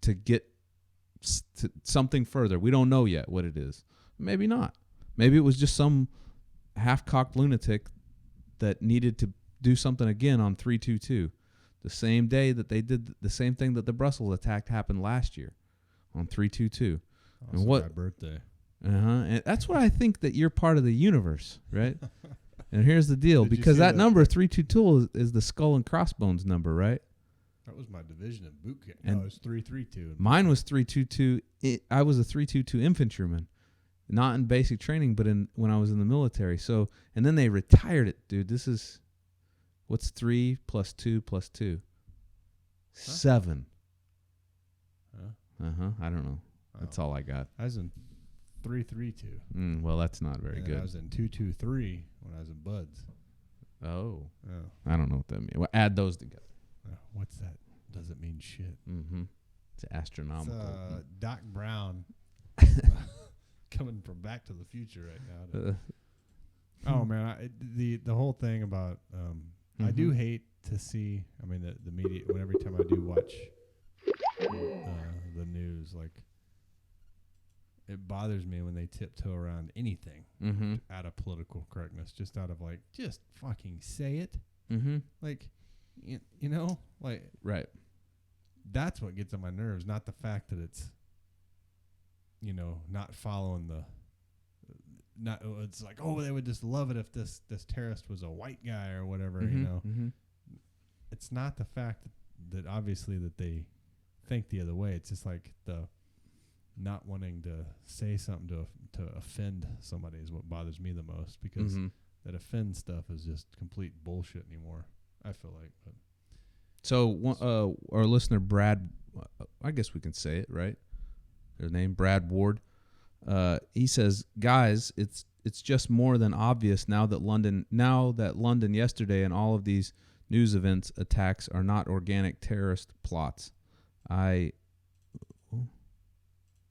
to get to something further. We don't know yet what it is. Maybe not. Maybe it was just some half-cocked lunatic that needed to do something again on 3/22. The same day that they did the same thing that the Brussels attack happened last year on 3/22. And my birthday. And that's what I think, that you're part of the universe, right? And here's the deal, because that number 322 is the skull and crossbones number, right? That was my division in boot camp. No, it was 332. Mine was 322. I was a 322 infantryman, not in basic training, but when I was in the military. So, and then they retired it, dude. This is, what's 3 + 2 + 2? 7. I don't know. That's all I got. I was in 332. Well, that's not very good. I was in 223 when I was in Buds. Oh. I don't know what that means. Well, add those together. What's that? Doesn't mean shit. It's astronomical. It's Doc Brown coming from Back to the Future right now. Oh man, the whole thing about I do hate to see. I mean, the media. Every time I do watch the news, like, it bothers me when they tiptoe around anything out of political correctness, just out of like, just fucking say it. Like, you know, like, right. That's what gets on my nerves, not the fact that it's, not following it's like, oh, they would just love it if this terrorist was a white guy or whatever, It's not the fact that obviously that they think the other way. It's just like the not wanting to say something to offend somebody is what bothers me the most, because that offend stuff is just complete bullshit anymore, I feel like. But so our listener Brad, I guess we can say it, right? Their name, Brad Ward. He says, guys, it's just more than obvious now that London yesterday and all of these news events attacks are not organic terrorist plots.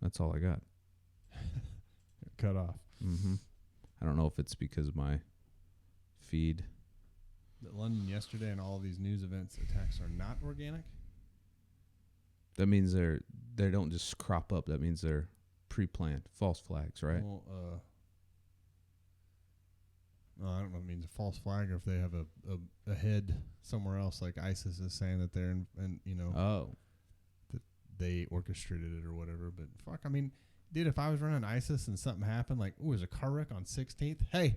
That's all I got. Cut off. I don't know if it's because of my feed. That London yesterday and all of these news events attacks are not organic? That means they don't just crop up. That means they're pre-planned. False flags, right? Well, I don't know if it means a false flag or if they have a head somewhere else, like ISIS is saying that they're that they orchestrated it or whatever. But fuck, I mean, dude, if I was running ISIS and something happened, like, ooh, there's a car wreck on 16th. Hey,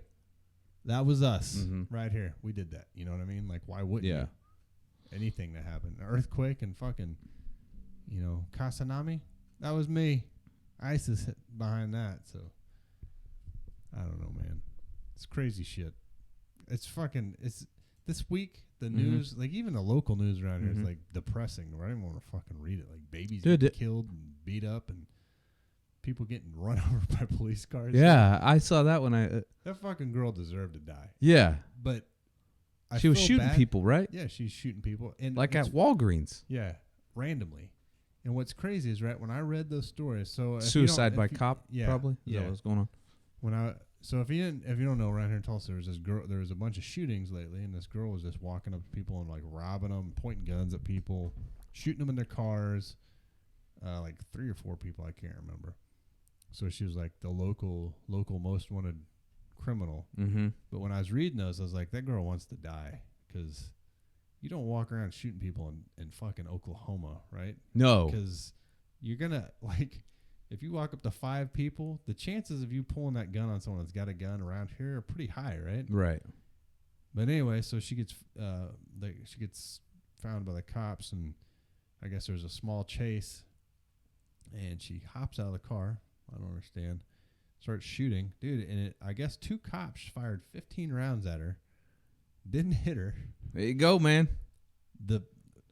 that was us right here. We did that. You know what I mean? Like, why wouldn't you? Anything that happened. An earthquake and fucking, Kasanami, that was me. ISIS hit behind that. So, I don't know, man. It's crazy shit. It's this week, the news, like even the local news around here is like depressing. I don't even want to fucking read it. Like babies getting killed and beat up and people getting run over by police cars. Yeah, I saw that when I... that fucking girl deserved to die. Yeah. But she was shooting people, right? Yeah, she's shooting people. And like at Walgreens. Yeah, randomly. And what's crazy is, right, when I read those stories... so suicide by cop, probably? Is that what's going on? So if you don't know, around here in Tulsa, there was a bunch of shootings lately, and this girl was just walking up to people and like robbing them, pointing guns at people, shooting them in their cars, like 3 or 4 people, I can't remember. So she was like the local most wanted criminal. Mm-hmm. But when I was reading those, I was like, that girl wants to die because you don't walk around shooting people in fucking Oklahoma, right? No, because you're gonna like. If you walk up to 5 people, the chances of you pulling that gun on someone that's got a gun around here are pretty high, right? Right. But anyway, so she gets found by the cops, and I guess there's a small chase, and she hops out of the car. I don't understand. Starts shooting, dude, and I guess 2 cops fired 15 rounds at her. Didn't hit her. There you go, man.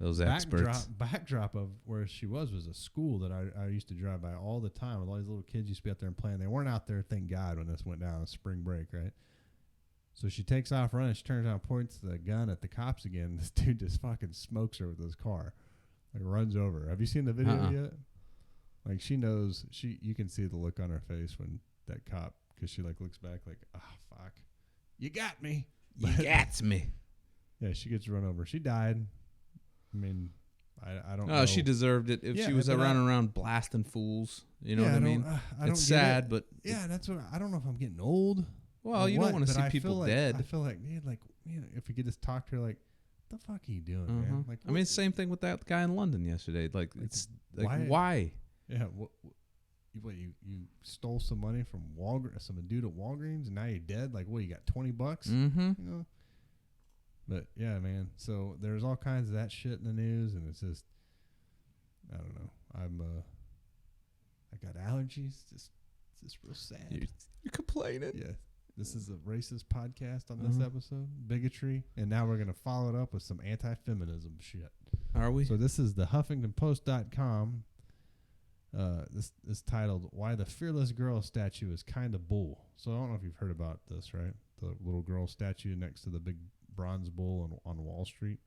Those experts. Backdrop of where she was a school that I used to drive by all the time. With all these little kids used to be out there and playing. They weren't out there, thank God, when this went down on spring break, right? So she takes off running. She turns around, points the gun at the cops again. This dude just fucking smokes her with his car, like runs over. Have you seen the video yet? Like she knows. You can see the look on her face when that cop, because she like looks back like, fuck, you got me. You got me. Yeah, she gets run over. She died. I mean, I don't know. Oh, she deserved it. If she was around blasting fools, you know what I mean? It's sad, but... Yeah, that's what... I don't know if I'm getting old. Well, you don't want to see people dead. I feel like, man, if we could just talk to her, like, what the fuck are you doing, man? Like, I mean, same thing with that guy in London yesterday. Like it's like, why? Yeah, what you stole some money from some dude at Walgreens, and now you're dead? Like, what, you got $20? Mm-hmm. You know? But yeah, man. So there's all kinds of that shit in the news, and it's just, I don't know. I got allergies. It's just real sad. You're complaining. Yeah. This is a racist podcast on this episode. Bigotry, and now we're gonna follow it up with some anti-feminism shit. Are we? So this is the HuffingtonPost.com. This is titled "Why the Fearless Girl Statue is Kind of Bull." So I don't know if you've heard about this, right? The little girl statue next to the big bronze bull on Wall Street.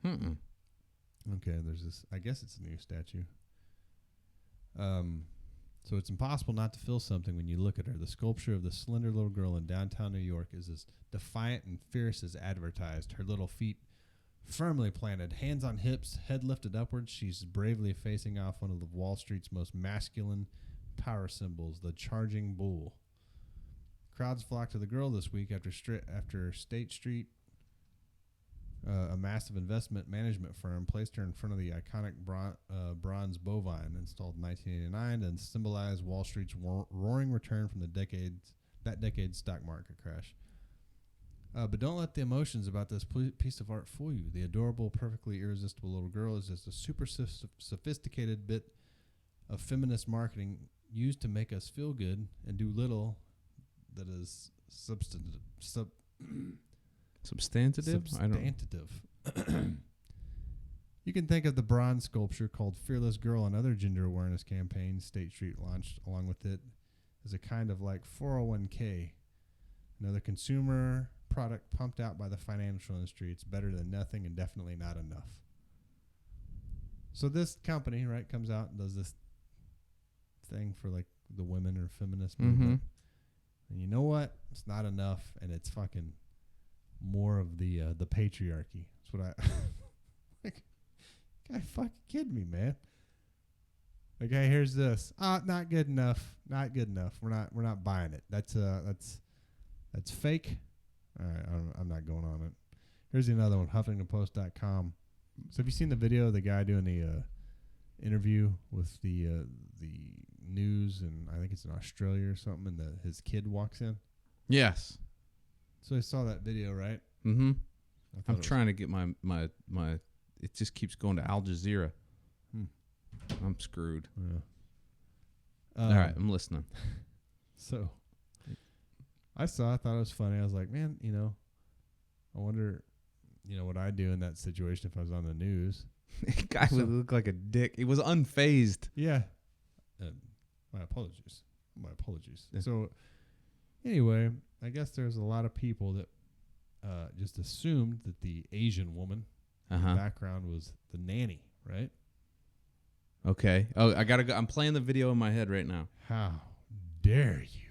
Okay, there's this. I guess it's a new statue. So it's impossible not to feel something when you look at her. The sculpture of the slender little girl in downtown New York is as defiant and fierce as advertised. Her little feet firmly planted, hands on hips, head lifted upwards. She's bravely facing off one of the Wall Street's most masculine power symbols, the charging bull. Crowds flocked to the girl this week after State Street, a massive investment management firm, placed her in front of the iconic bronze bovine installed in 1989 and symbolized Wall Street's roaring return from that decade's stock market crash. But don't let the emotions about this piece of art fool you. The adorable, perfectly irresistible little girl is just a super sophisticated bit of feminist marketing used to make us feel good and do little that is substantive. Substantive? You can think of the bronze sculpture called Fearless Girl and other gender awareness campaigns State Street launched along with it as a kind of like 401k, another consumer product pumped out by the financial industry. It's better than nothing and definitely not enough. So this company, right, comes out and does this thing for like the women or feminist movement. And you know what? It's not enough, and it's fucking more of the patriarchy. That's what I like. Guy fucking kidding me, man. Okay, here's this. Not good enough. Not good enough. We're not buying it. That's fake. All right, I'm not going on it. Here's another one. HuffingtonPost.com. So have you seen the video of the guy doing the interview with the news, and I think it's in Australia or something, and his kid walks in. Yes. So I saw that video, right? Mm-hmm. I'm trying to get my. It just keeps going to Al Jazeera. I'm screwed. Yeah. All right, I'm listening. So I thought it was funny. I was like, man, I wonder, what I'd do in that situation if I was on the news. The guy would look like a dick. He was unfazed. Yeah. My apologies. Yeah. So anyway, I guess there's a lot of people that just assumed that the Asian woman in the background was the nanny, right? Okay. Oh, I gotta go. I'm playing the video in my head right now. How dare you?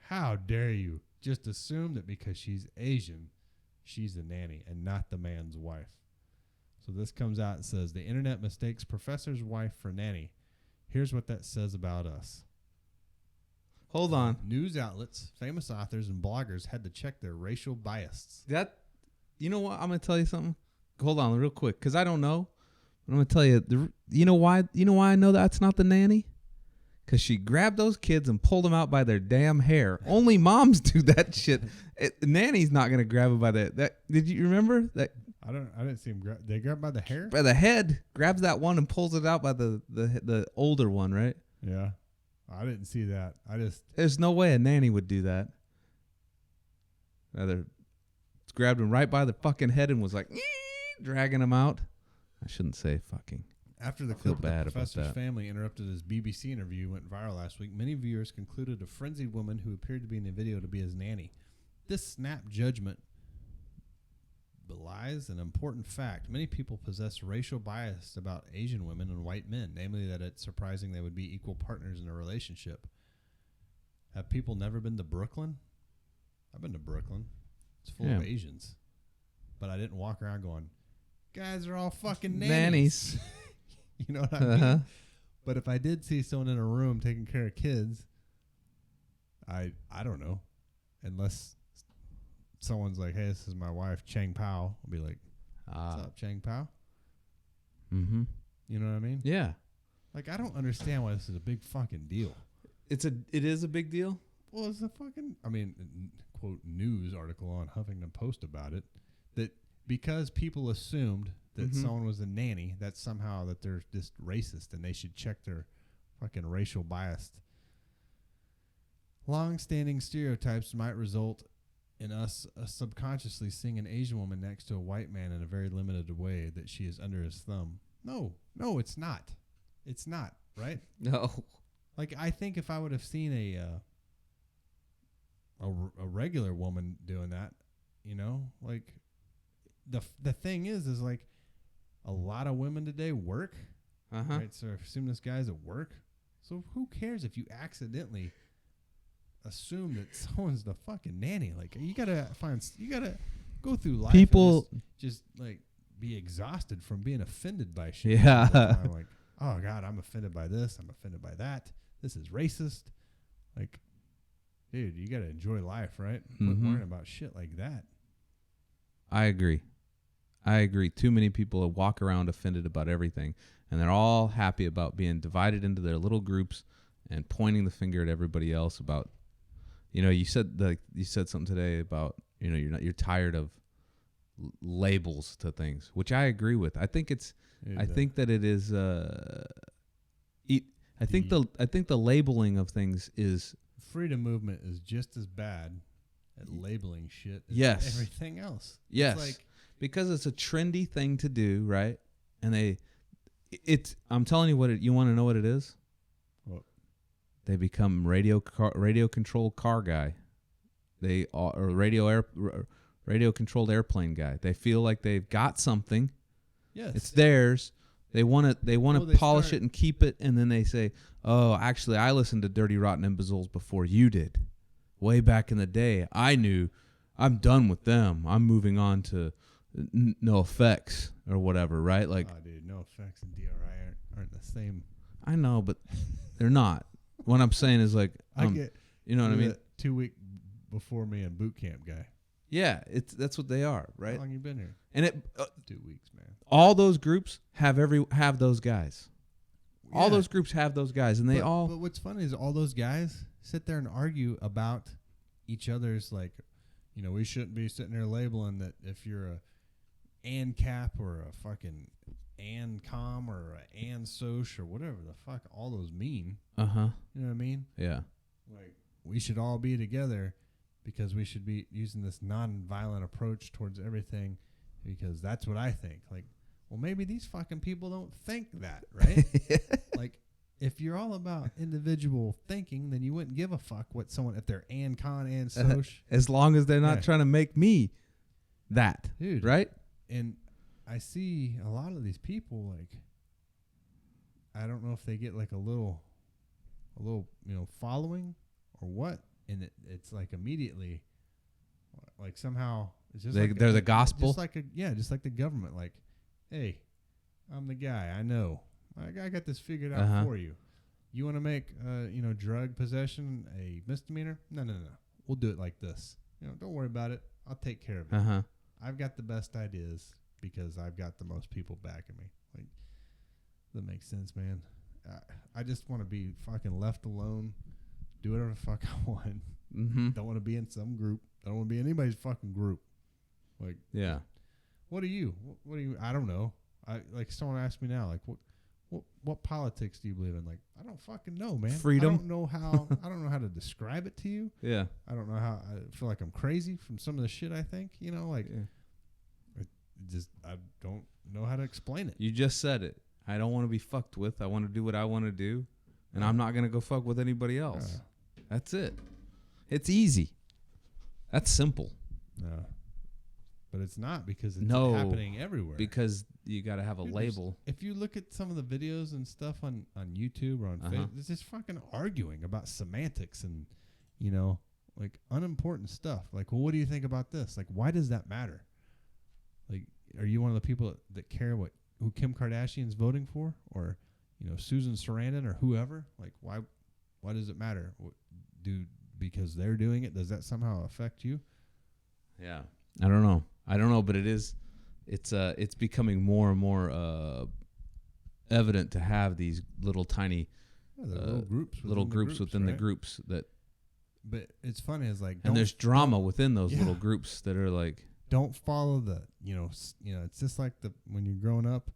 How dare you just assume that because she's Asian, she's the nanny and not the man's wife? So this comes out and says, the internet mistakes professor's wife for nanny. Here's what that says about us. Hold on. News outlets, famous authors, and bloggers had to check their racial bias. You know what? I'm going to tell you something. Hold on real quick, because I don't know. But I'm going to tell you, you know why I know that's not the nanny? Because she grabbed those kids and pulled them out by their damn hair. Only moms do that shit. Nanny's not going to grab them by did you remember that? I didn't see him they grab by the hair? By the head. Grabs that one and pulls it out by the older one, right? Yeah. I didn't see that. There's no way a nanny would do that. Rather, grabbed him right by the fucking head and was like, dragging him out. I shouldn't say fucking. After the clip, the professor's family interrupted his BBC interview went viral last week. Many viewers concluded a frenzied woman who appeared to be in the video to be his nanny. This snap judgment belies an important fact. Many people possess racial bias about Asian women and white men, namely that it's surprising they would be equal partners in a relationship. Have people never been to Brooklyn? I've been to Brooklyn. It's full of Asians. But I didn't walk around going, guys are all fucking nannies. You know what I mean? But if I did see someone in a room taking care of kids, I don't know. Unless someone's like, hey, this is my wife, Chang Pao. I'll be like, what's up, Chang Pao? Mm-hmm. You know what I mean? Yeah. Like, I don't understand why this is a big fucking deal. It is a big deal? Well, it's a fucking, quote, news article on Huffington Post about it. That because people assumed that someone was a nanny, that somehow that they're just racist and they should check their fucking racial bias. Long-standing stereotypes might result in us subconsciously seeing an Asian woman next to a white man in a very limited way that she is under his thumb. No, it's not. It's not, right? No. Like, I think if I would have seen a regular woman doing that, like the thing is like a lot of women today work, right? So I assume this guy's at work. So who cares if you accidentally assume that someone's the fucking nanny? Like, you gotta go through life. People just like be exhausted from being offended by shit. Yeah. I'm like, oh God, I'm offended by this. I'm offended by that. This is racist. Like, dude, you gotta enjoy life, right? Quit worrying about shit like that. I agree. Too many people walk around offended about everything, and they're all happy about being divided into their little groups and pointing the finger at everybody else about, you said something today about, you're tired of labels to things, which I agree with. I think that it is I think the labeling of things is freedom movement is just as bad at labeling shit as everything else. Yes. It's like, because it's a trendy thing to do, right? And I'm telling you you want to know what it is? What? They become radio controlled car guy. They are radio controlled airplane guy. They feel like they've got something. Yes. It's theirs. They want to polish it and keep it, and then they say, "Oh, actually, I listened to Dirty Rotten Imbeciles before you did. Way back in the day, I knew. I'm done with them. I'm moving on to No Effects or whatever, right? Like, oh, dude, No Effects and DRI aren't the same. I know, but they're not. What I'm saying is like, I get, you know what I mean? 2 week before me in boot camp guy. Yeah, that's what they are, right? How long you been here? And 2 weeks, man. All those groups have those guys. All those groups have those guys, and But what's funny is all those guys sit there and argue about each other's, like, you know, we shouldn't be sitting there labeling that if you're a ANCAP or a fucking ANCOM or a ANSOC or whatever the fuck all those mean. Uh-huh. You know what I mean? Yeah. Like, we should all be together because we should be using this non-violent approach towards everything because that's what I think. Like, well, maybe these fucking people don't think that, right? Like, if you're all about individual thinking, then you wouldn't give a fuck what someone, if they're ANCON, ANSOC. As long as they're not trying to make me that. Dude. Right? And I see a lot of these people, like, I don't know if they get like a little, you know, following or what. And it's like immediately, like somehow it's just they're the gospel. Just like the government. Like, hey, I'm the guy. I know. I got this figured out for you. You want to make, you know, drug possession a misdemeanor? No. We'll do it like this. You know, don't worry about it. I'll take care of it. I've got the best ideas because I've got the most people backing me. Like, that makes sense, man. I just want to be fucking left alone. Do whatever the fuck I want. Mm-hmm. Don't want to be in some group. I don't want to be in anybody's fucking group. Like, yeah. What are you? What are you? I don't know. Like someone asked me now, like, what politics do you believe in? Like, I don't fucking know, man. Freedom. I don't know how to describe it to you. Yeah. I don't know how. I feel like I'm crazy from some of the shit I think. You know, like, I don't know how to explain it. You just said it. I don't want to be fucked with. I want to do what I want to do, and I'm not gonna go fuck with anybody else. That's it. It's easy. That's simple. No. But it's not because it's happening everywhere. Because you got to have a label. If you look at some of the videos and stuff on YouTube or on Facebook, it's just fucking arguing about semantics and, you know, like unimportant stuff. Like, well, what do you think about this? Like, why does that matter? Like, are you one of the people that care who Kim Kardashian's voting for, or, you know, Susan Sarandon or whoever? Like, why does it matter? Because they're doing it, does that somehow affect you? Yeah. I don't know, but it's becoming more and more evident to have these little tiny little groups within the groups that. But it's funny, it's like, and there's drama within those little groups that are like, don't follow the, you know, it's just like when you're growing up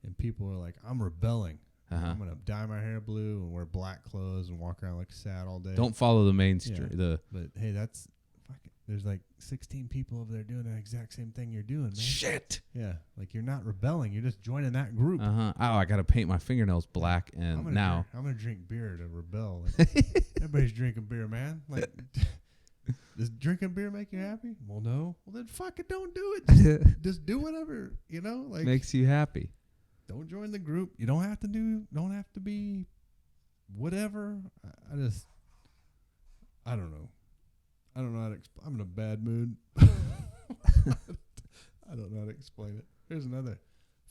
and people are like, I'm rebelling. I'm gonna dye my hair blue and wear black clothes and walk around like sad all day. Don't follow the mainstream. But hey, that's fucking. There's like 16 people over there doing the exact same thing you're doing, man. Shit. Yeah, like you're not rebelling. You're just joining that group. Oh, I got to paint my fingernails black, and I'm gonna drink beer to rebel. Like, everybody's drinking beer, man. Like, does drinking beer make you happy? Well, no. Well, then fucking don't do it. Just do whatever, you know. Like, makes you happy. Don't join the group. You don't have to be whatever. I don't know. I don't know how to I'm in a bad mood. I don't know how to explain it. Here's another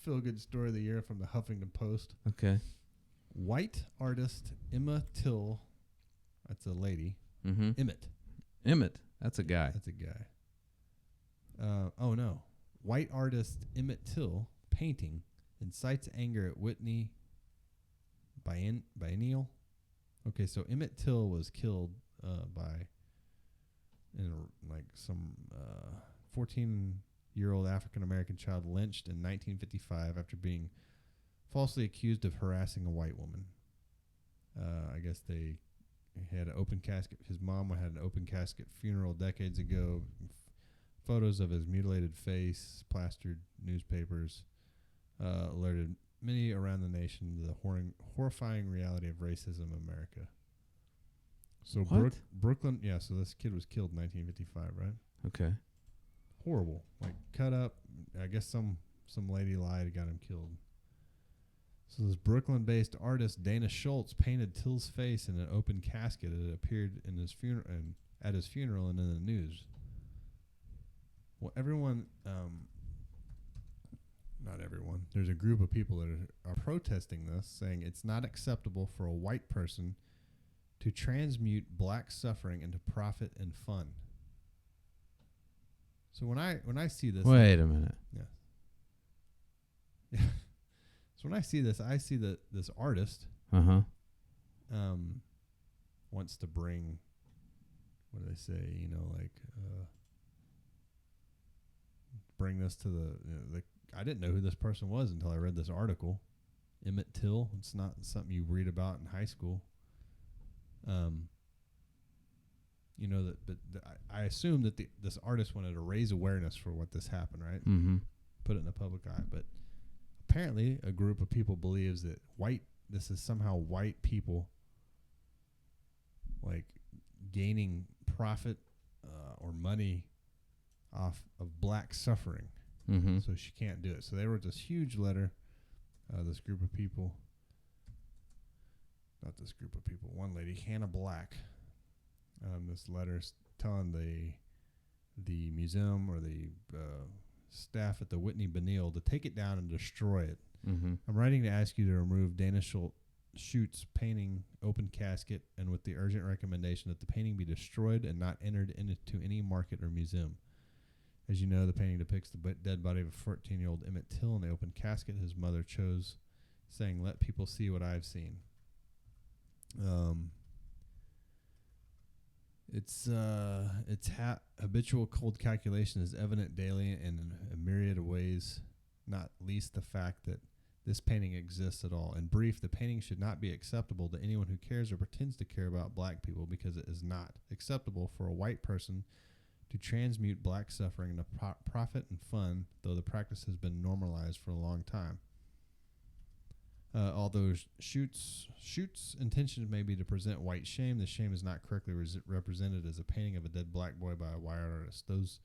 feel-good story of the year from the Huffington Post. Okay. White artist Emma Till, that's a lady. Mm-hmm. Emmett, that's a guy. Oh, no. White artist Emmett Till painting incites anger at Whitney Biennial. Okay, so Emmett Till was killed by some 14-year-old African-American child lynched in 1955 after being falsely accused of harassing a white woman. I guess they had an open casket. His mom had an open casket funeral decades ago. Photos of his mutilated face, plastered newspapers, alerted many around the nation to the horrifying reality of racism in America. So Brooklyn, so this kid was killed in 1955, right? Okay. Horrible. Like, cut up. I guess some lady lied and got him killed. So this Brooklyn-based artist, Dana Schultz, painted Till's face in an open casket. It appeared in his funeral and at his funeral and in the news. Well, everyone, not everyone. There's a group of people that are protesting this, saying it's not acceptable for a white person to transmute black suffering into profit and fun. So when I see this, wait a minute. Yeah. So when I see this this artist wants to bring, what do they say? You know, like bring this to the. I didn't know who this person was until I read this article. Emmett Till. It's not something you read about in high school. You know that, but I assume that this artist wanted to raise awareness for what this happened, right? Mm-hmm. Put it in the public eye, but apparently a group of people believes that this is somehow white people like gaining profit or money off of black suffering. Mm-hmm. So she can't do it. So they wrote this huge letter. This group of people, not this group of people, one lady, Hannah Black. This letter's telling the museum or the staff at the Whitney Benil to take it down and destroy it. Mm-hmm. I'm writing to ask you to remove Dana Schutz's painting, Open Casket, and with the urgent recommendation that the painting be destroyed and not entered into any market or museum. As you know, the painting depicts the dead body of a 14-year-old Emmett Till in the open casket his mother chose, saying, "Let people see what I've seen." Its habitual cold calculation is evident daily in a myriad of ways, not least the fact that this painting exists at all. In brief, the painting should not be acceptable to anyone who cares or pretends to care about black people, because it is not acceptable for a white person to transmute black suffering into profit and fun, though the practice has been normalized for a long time. Although Schutz's intention may be to present white shame, the shame is not correctly represented as a painting of a dead black boy by a white artist. Those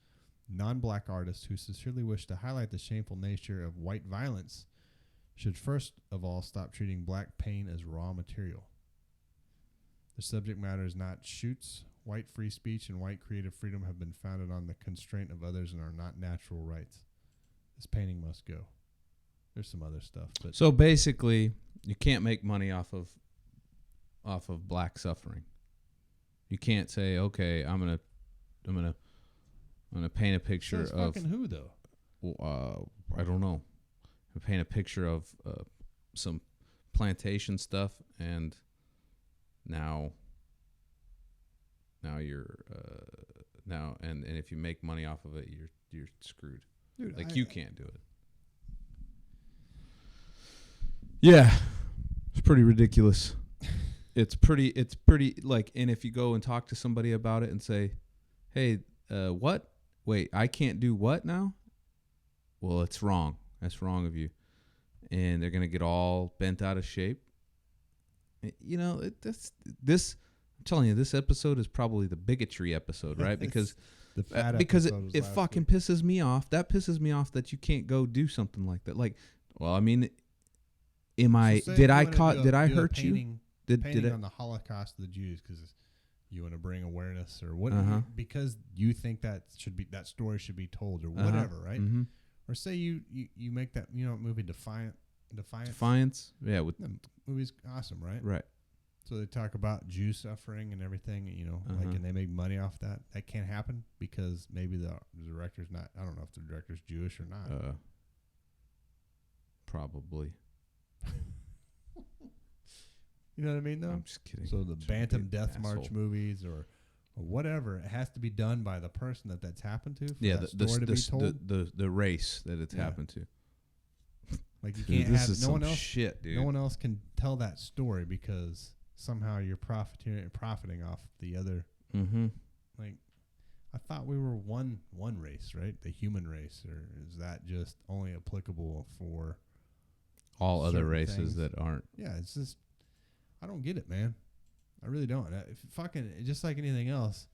non-black artists who sincerely wish to highlight the shameful nature of white violence should first of all stop treating black pain as raw material. The subject matter is not Schutz. White free speech and white creative freedom have been founded on the constraint of others and are not natural rights. This painting must go. There's some other stuff, but so basically, you can't make money off of black suffering. You can't say, okay, I'm gonna paint a picture of fucking who though? I don't know. Paint a picture of some plantation stuff, and now you're and if you make money off of it, you're screwed. Dude, like you can't do it. Yeah, it's pretty ridiculous. It's pretty like, and if you go and talk to somebody about it and say, "Hey, what? Wait, I can't do what now?" Well, it's wrong. That's wrong of you, and they're gonna get all bent out of shape. You know, this. I'm telling you, this episode is probably the bigotry episode, right? Because because it fucking pisses me off. That pisses me off that you can't go do something like that. Like, well, I mean, did I hurt you? Did I on the Holocaust of the Jews because you want to bring awareness or what? Because you think that story should be told or whatever, right? Mm-hmm. Or say you make that movie Defiance. Yeah, with the movie's awesome, right? Right. So they talk about Jew suffering and everything, like, and they make money off that. That can't happen because maybe the director's not. I don't know if the director's Jewish or not. Probably. You know what I mean, though? I'm just kidding. So the Bantam Death March movies or whatever, it has to be done by the person that's happened to. For that story to be told. The race that it's happened to. Like you can't have no one else. Shit, dude. No one else can tell that story because somehow you're profiting off the other. Mm-hmm. Like, I thought we were one race, right? The human race, or is that just only applicable for all other races things that aren't? Yeah, it's just I don't get it, man. I really don't. Just like anything else,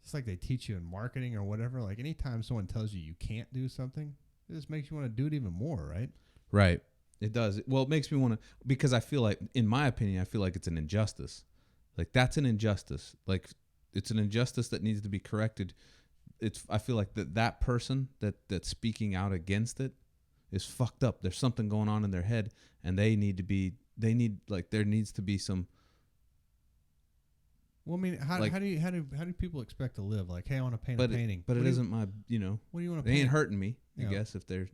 just like they teach you in marketing or whatever. Like anytime someone tells you can't do something, it just makes you want to do it even more, right? Right. It does. Well, it makes me want to, because I feel like, in my opinion, I feel like it's an injustice. Like that's an injustice. Like it's an injustice that needs to be corrected. I feel like that person that's speaking out against it is fucked up. There's something going on in their head, and there needs to be some. Well, I mean, how do people expect to live? Like, hey, I want to paint a painting, but it isn't my, What do you want to? They ain't hurting me, I guess, if they're.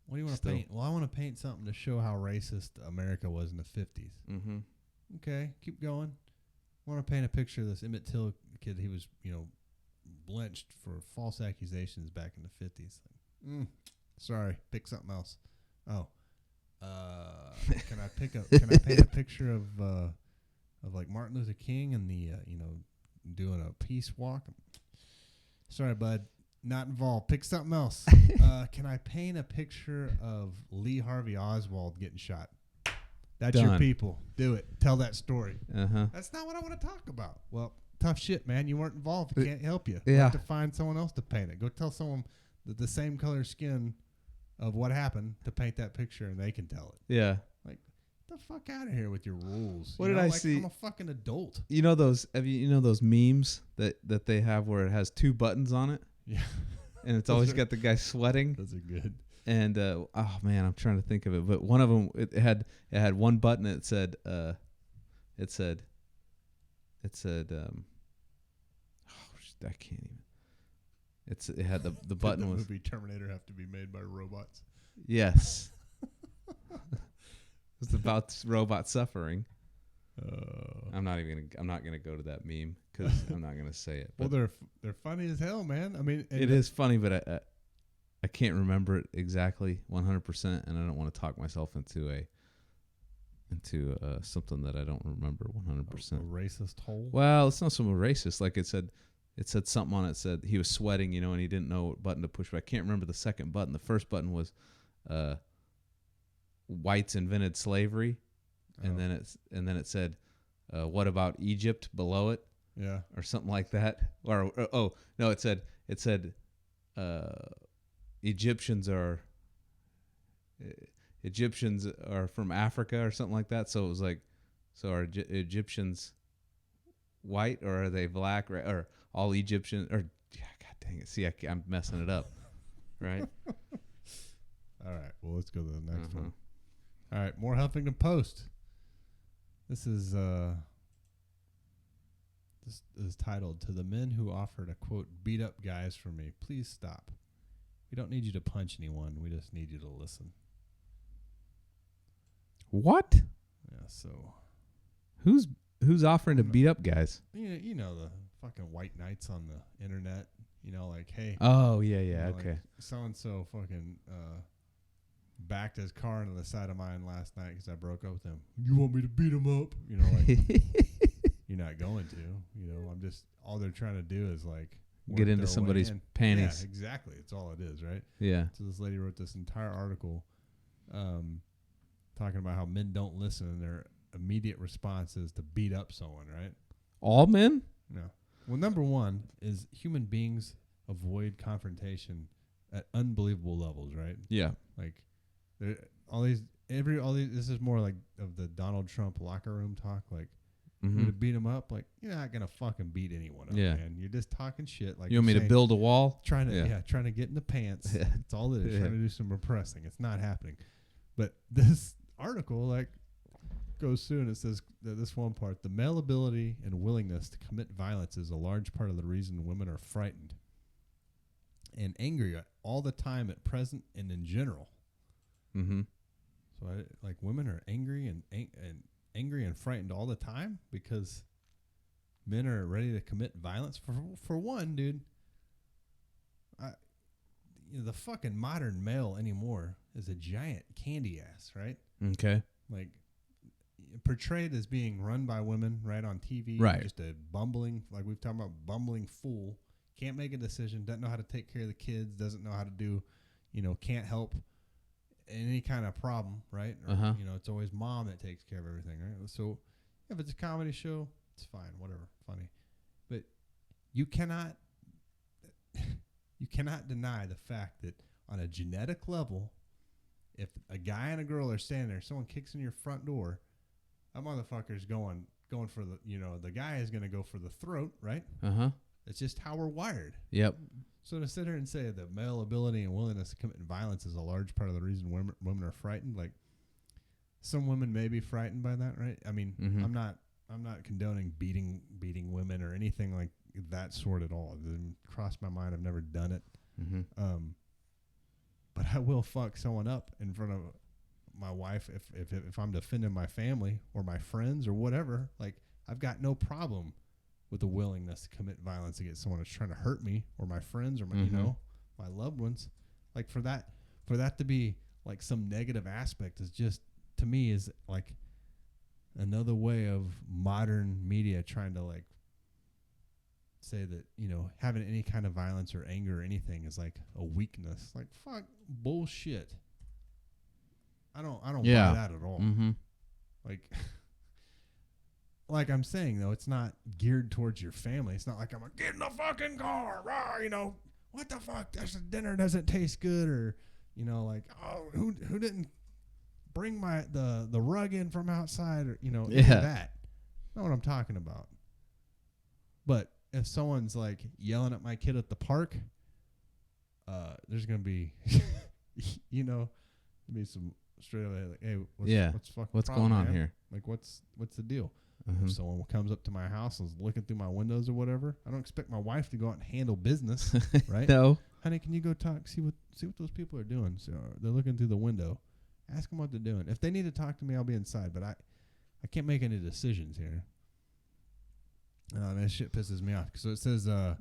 What do you want to Still. paint? Well, I want to paint something to show how racist America was in the 50s. Mm-hmm. Okay, keep going. I want to paint a picture of this Emmett Till kid. He was, lynched for false accusations back in the 50s. Sorry, pick something else. Oh, can I paint a picture of like Martin Luther King and the doing a peace walk? Sorry, bud, not involved. Pick something else. Can I paint a picture of Lee Harvey Oswald getting shot? That's Done. your people. Do it. Tell that story. Uh-huh. That's not what I want to talk about. Well, tough shit, man. You weren't involved. I can't help you. Yeah. You have to find someone else to paint it. Go tell someone the same color skin of what happened to paint that picture, and they can tell it. Yeah. Like, get the fuck out of here with your rules. What did I see? I'm a fucking adult. You know those? Those memes that they have where it has 2 buttons on it, Yeah. and it's always got the guy sweating. Those are good. And oh man, I'm trying to think of it. But one of them, it had one button. It said, oh, I can't even. It had the button Did the was movie Terminator have to be made by robots? yes. It's about robot suffering. I'm not gonna go to that meme because I'm not gonna say it. Well, they're funny as hell, man. I mean, it is funny, but I can't remember it exactly 100%, and I don't want to talk myself into something that I don't remember 100%. A racist hole. Well, it's not so racist. Like it said something on it. Said he was sweating, and he didn't know what button to push. But I can't remember the second button. The first button was, whites invented slavery, and then it said, what about Egypt below it? Yeah, or something like that. Or no, it said Egyptians are from Africa or something like that. So it was like, so are Egyptians white or are they black? Right? Or all Egyptians? Or God dang it! See, I'm messing it up. Right. All right. Well, let's go to the next one. All right. More Huffington Post. This is titled, "To the men who offer to quote beat up guys for me, please stop. We don't need you to punch anyone. We just need you to listen." What? Yeah. So who's offering to beat up guys? You know the fucking white knights on the internet. Like, hey. Oh yeah, okay. Like, so and so fucking backed his car into the side of mine last night because I broke up with him. You want me to beat him up? Like you're not going to. I'm just, all they're trying to do is like get into somebody's panties. Yeah, exactly. It's all it is, right? Yeah. So this lady wrote this entire article talking about how men don't listen and their immediate response is to beat up someone, right? All men? No. Well, number one is human beings avoid confrontation at unbelievable levels, right? Yeah. Like all these this is more like of the Donald Trump locker room talk, like to beat him up, like you're not gonna fucking beat anyone up, man. You're just talking shit. Like you want me to build a wall? Trying to get in the pants. That's all it is. Trying to do some repressing. It's not happening. But this article like goes through and it says that this one part, the male ability and willingness to commit violence is a large part of the reason women are frightened and angry all the time at present and in general. Mm-hmm. So like women are angry and angry and frightened all the time because men are ready to commit violence. For one, dude, the fucking modern male anymore is a giant candy ass, right? Okay. Like portrayed as being run by women, right, on TV. Right. Just a bumbling, like we've talked about, bumbling fool. Can't make a decision. Doesn't know how to take care of the kids. Doesn't know how to do, can't help any kind of problem, right? Or, it's always mom that takes care of everything, right? So if it's a comedy show, it's fine, whatever, funny. But you cannot deny the fact that on a genetic level, if a guy and a girl are standing there, someone kicks in your front door, that motherfucker's going for the, the guy is going to go for the throat, right? Uh-huh. It's just how we're wired. Yep. So to sit here and say that male ability and willingness to commit violence is a large part of the reason women are frightened, like some women may be frightened by that, right? I mean, I'm not condoning beating women or anything like that sort at all. It didn't cross my mind. I've never done it. Mm-hmm. but I will fuck someone up in front of my wife if I'm defending my family or my friends or whatever. Like, I've got no problem with the willingness to commit violence against someone that's trying to hurt me or my friends or my, you know, my loved ones. Like, for that to be like some negative aspect is just, to me, is like another way of modern media trying to like say that, you know, having any kind of violence or anger or anything is like a weakness. Like, fuck, bullshit. I don't buy that at all. Like I'm saying though, it's not geared towards your family. It's not like I'm like, get in the fucking car, rah, you know, what the fuck? This dinner doesn't taste good, or, you know, like, oh, who didn't bring the rug in from outside, or, you know, that. Not what I'm talking about. But if someone's like yelling at my kid at the park, there's gonna be, you know, be some straight away like, hey, what's going on here? Like, what's the deal? If someone comes up to my house and is looking through my windows or whatever, I don't expect my wife to go out and handle business, right? No. Honey, can you go see what those people are doing? So they're looking through the window. Ask them what they're doing. If they need to talk to me, I'll be inside. But I can't make any decisions here. That shit pisses me off. So it says, so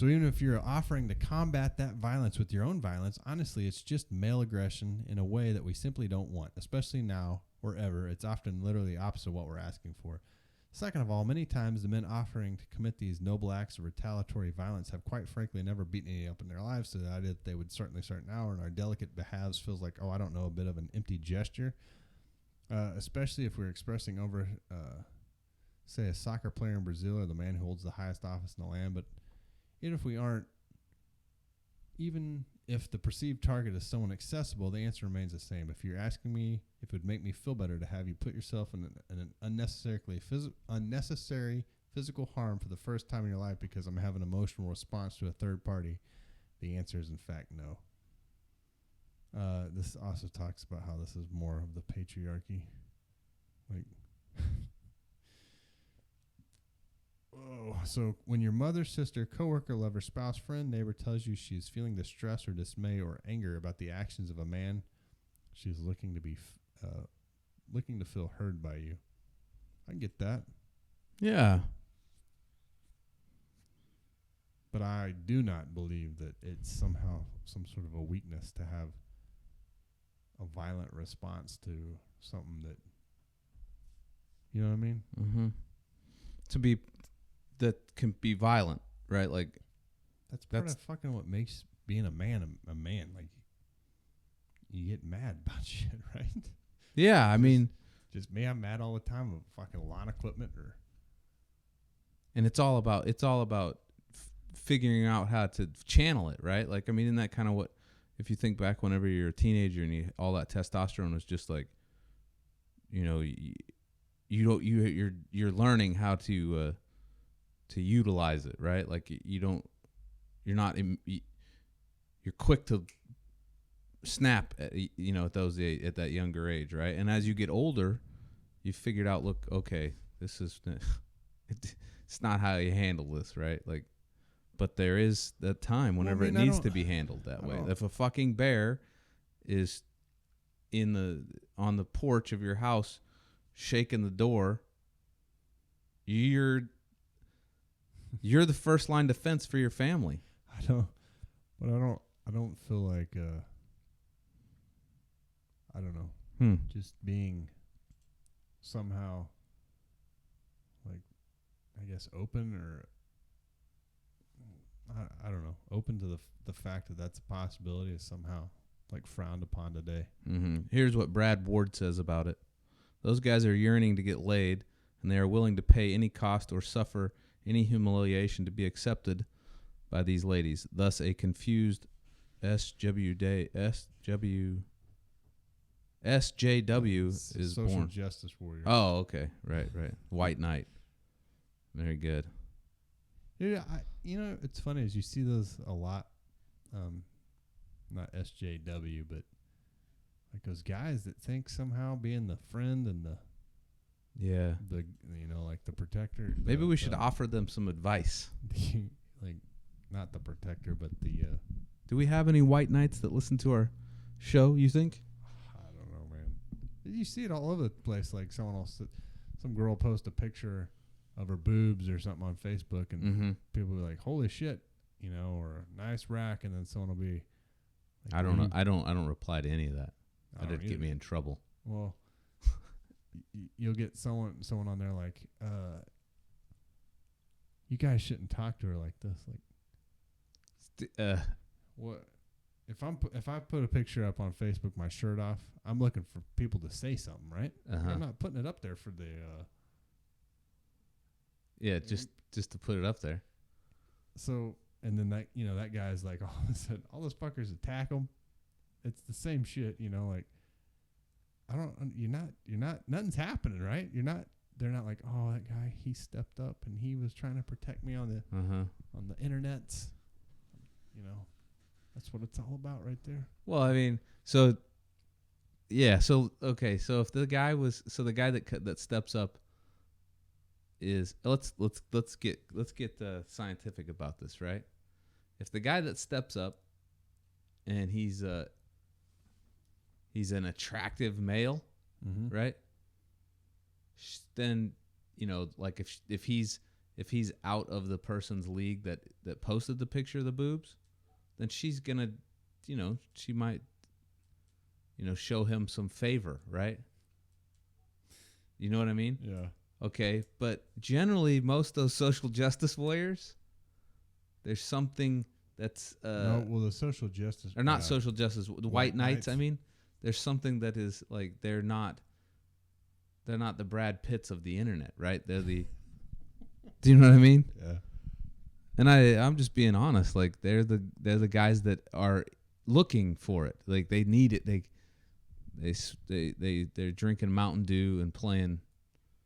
even if you're offering to combat that violence with your own violence, honestly, it's just male aggression in a way that we simply don't want, especially now or ever. It's often literally the opposite of what we're asking for. Second of all, many times the men offering to commit these noble acts of retaliatory violence have quite frankly never beaten any up in their lives, so the idea that they would certainly start now in our delicate behalves feels like, oh, I don't know, a bit of an empty gesture, especially if we're expressing over, say, a soccer player in Brazil or the man who holds the highest office in the land. But even if we aren't, even if the perceived target is someone accessible, the answer remains the same. If you're asking me if it would make me feel better to have you put yourself in an unnecessary physical harm for the first time in your life because I'm having an emotional response to a third party, the answer is in fact no. This also talks about how this is more of the patriarchy. Like, oh, so when your mother, sister, coworker, lover, spouse, friend, neighbor tells you she's feeling distress or dismay or anger about the actions of a man, she's looking to feel heard by you. I get that. Yeah. But I do not believe that it's somehow some sort of a weakness to have a violent response to something that, you know what I mean? That can be violent, right? Like, that's part of fucking what makes being a man a man. Like, you get mad about shit, right? Yeah, I mean, just me, I'm mad all the time with fucking lawn equipment, and it's all about figuring out how to channel it, right? Like, I mean, isn't that kind of what, if you think back whenever you're a teenager and all that testosterone was just like, you know, you're learning how to utilize it, right? Like, you're quick to snap at, you know, at that younger age, right? And as you get older, you figured out, look, okay, this is it's not how you handle this, right? Like, but there is that time whenever it needs to be handled that way. If a fucking bear is on the porch of your house shaking the door, you're the first line defense for your family. I don't feel like I don't know. Just being somehow, like, I guess open, or I don't know, open to the fact that that's a possibility is somehow like frowned upon today. Here's what Brad Ward says about it. Those guys are yearning to get laid, and they are willing to pay any cost or suffer any humiliation to be accepted by these ladies. Thus, a confused SJW is social born. Justice warrior. Oh, okay. Right. White knight. Very good. Yeah, you know, it's funny as you see those a lot. Not SJW, but like those guys that think somehow being the friend and the you know, like the protector. Maybe we should offer them some advice. Like, not the protector, but the Do we have any white knights that listen to our show, you think? I don't know, man. You see it all over the place. Like some girl post a picture of her boobs or something on Facebook, and people will be like, "Holy shit," or "Nice rack," and then someone will be. Like, I don't know. I don't reply to any of that. That'd get me in trouble. Well, you'll get someone on there like, "You guys shouldn't talk to her like this." Like, what? If I put a picture up on Facebook, my shirt off, I'm looking for people to say something, right? I'm not putting it up there for the. Yeah, just to put it up there. So, and then that guy's like, all of a sudden, all those fuckers attack him. It's the same shit, like, you're not, nothing's happening, right? They're not like, oh, that guy, he stepped up and he was trying to protect me on the internets. That's what it's all about right there. Well, I mean, so okay, so if the guy that steps up is let's get scientific about this, right? If the guy that steps up and he's an attractive male, right? Then like if he's out of the person's league that posted the picture of the boobs, then she's gonna, she might, show him some favor, right? You know what I mean? Yeah. Okay, but generally, most of those social justice warriors, there's something that's no. Well, the social justice or not social justice, the white knights. I mean, there's something that is like they're not the Brad Pitts of the internet, right? They're the. Do you know what I mean? Yeah. And I'm just being honest. Like they're the guys that are looking for it. Like they need it. They're drinking Mountain Dew and playing.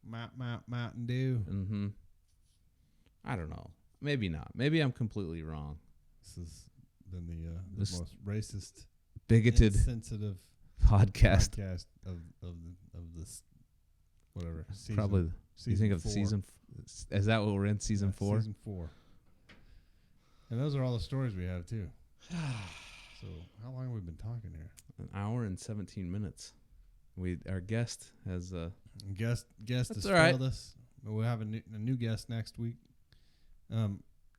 Mountain Dew. Mm-hmm. I don't know. Maybe not. Maybe I'm completely wrong. This is then the most racist, bigoted, insensitive podcast of this whatever season. Probably. You think of season? Is that what we're in? Season 4. Season 4. And those are all the stories we have too. So how long have we been talking here? An hour and 17 minutes. Our guest has guest has all right. failed us. We'll have a new guest next week. I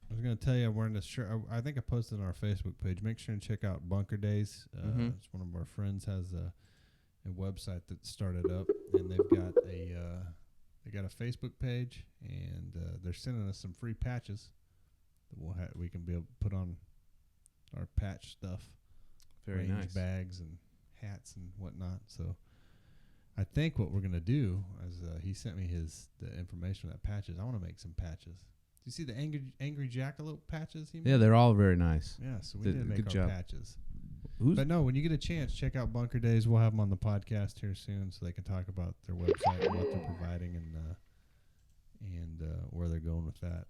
was going to tell you I'm wearing this shirt. I think I posted on our Facebook page. Make sure and check out Bunker Days. It's one of our friends has a website that started up, and they've got a Facebook page, and they're sending us some free patches that we can be able to put on our patch stuff. Very nice. Bags and hats and whatnot. So I think what we're gonna do is he sent me the information on that patches. I want to make some patches. Do you see the angry jackalope patches he made? Yeah, they're all very nice. Yeah, so we need to make our patches. But no, when you get a chance, check out Bunker Days. We'll have them on the podcast here soon, so they can talk about their website and what they're providing and where they're going with that.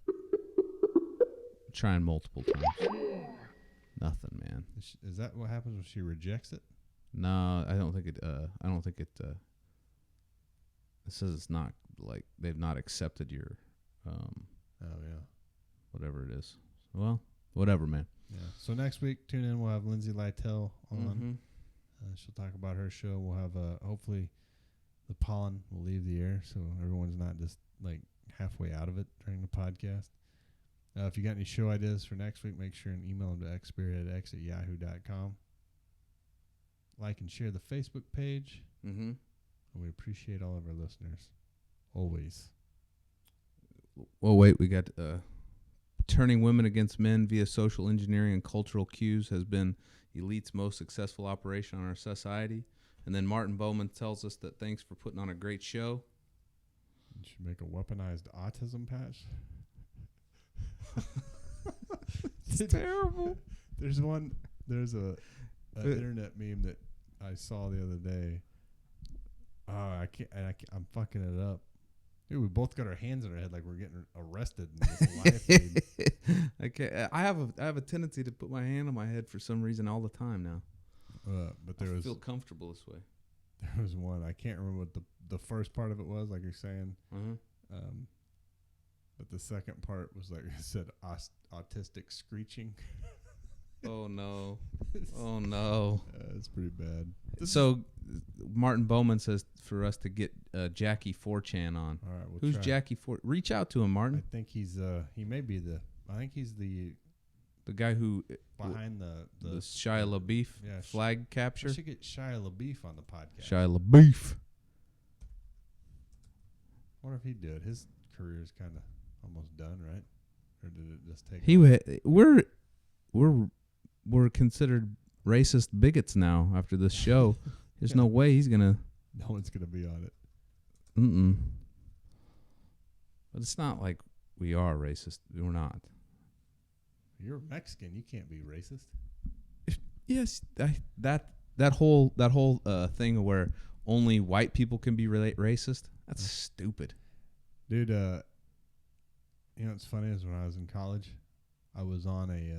Trying multiple times. Nothing, man. Is that what happens when she rejects it? No, I don't think it. It says it's not like they've not accepted your. Oh yeah. Whatever it is. Well, whatever, man. Yeah. So next week, tune in. We'll have Lindsay Lytle on. She'll talk about her show. We'll have hopefully the pollen will leave the air, so everyone's not just like halfway out of it during the podcast. If you got any show ideas for next week, make sure and email them to xspiritx@yahoo.com. Like and share the Facebook page. And we appreciate all of our listeners. Always. Well, wait, we got turning women against men via social engineering and cultural cues has been Elite's most successful operation on our society. And then Martin Bowman tells us that thanks for putting on a great show. You should make a weaponized autism patch. It's terrible. There's a internet meme that I saw the other day. I'm fucking it up. Dude, we both got our hands on our head like we're getting arrested in this live feed. Okay, I have a tendency to put my hand on my head for some reason all the time now. But I feel comfortable this way. There was one, I can't remember what the first part of it was, like you're saying. But the second part was like it said autistic screeching. Oh no. Oh no. It's pretty bad. So Martin Bowman says for us to get Jackie 4chan on. All right, we'll Who's try. Jackie 4? Reach out to him, Martin. I think he's he may be I think he's the guy who behind the Shia LaBeouf flag capture. We should get Shia LaBeouf on the podcast. Shia LaBeouf. I wonder if he'd do it. His career is kind of almost done, right? Or did it just take? We're considered racist bigots now after this show. There's no way he's gonna. No one's gonna be on it. But it's not like we are racist. We're not. You're Mexican. You can't be racist. Yes, that whole thing where only white people can be racist. That's stupid, dude. You know what's funny is when I was in college, I was on a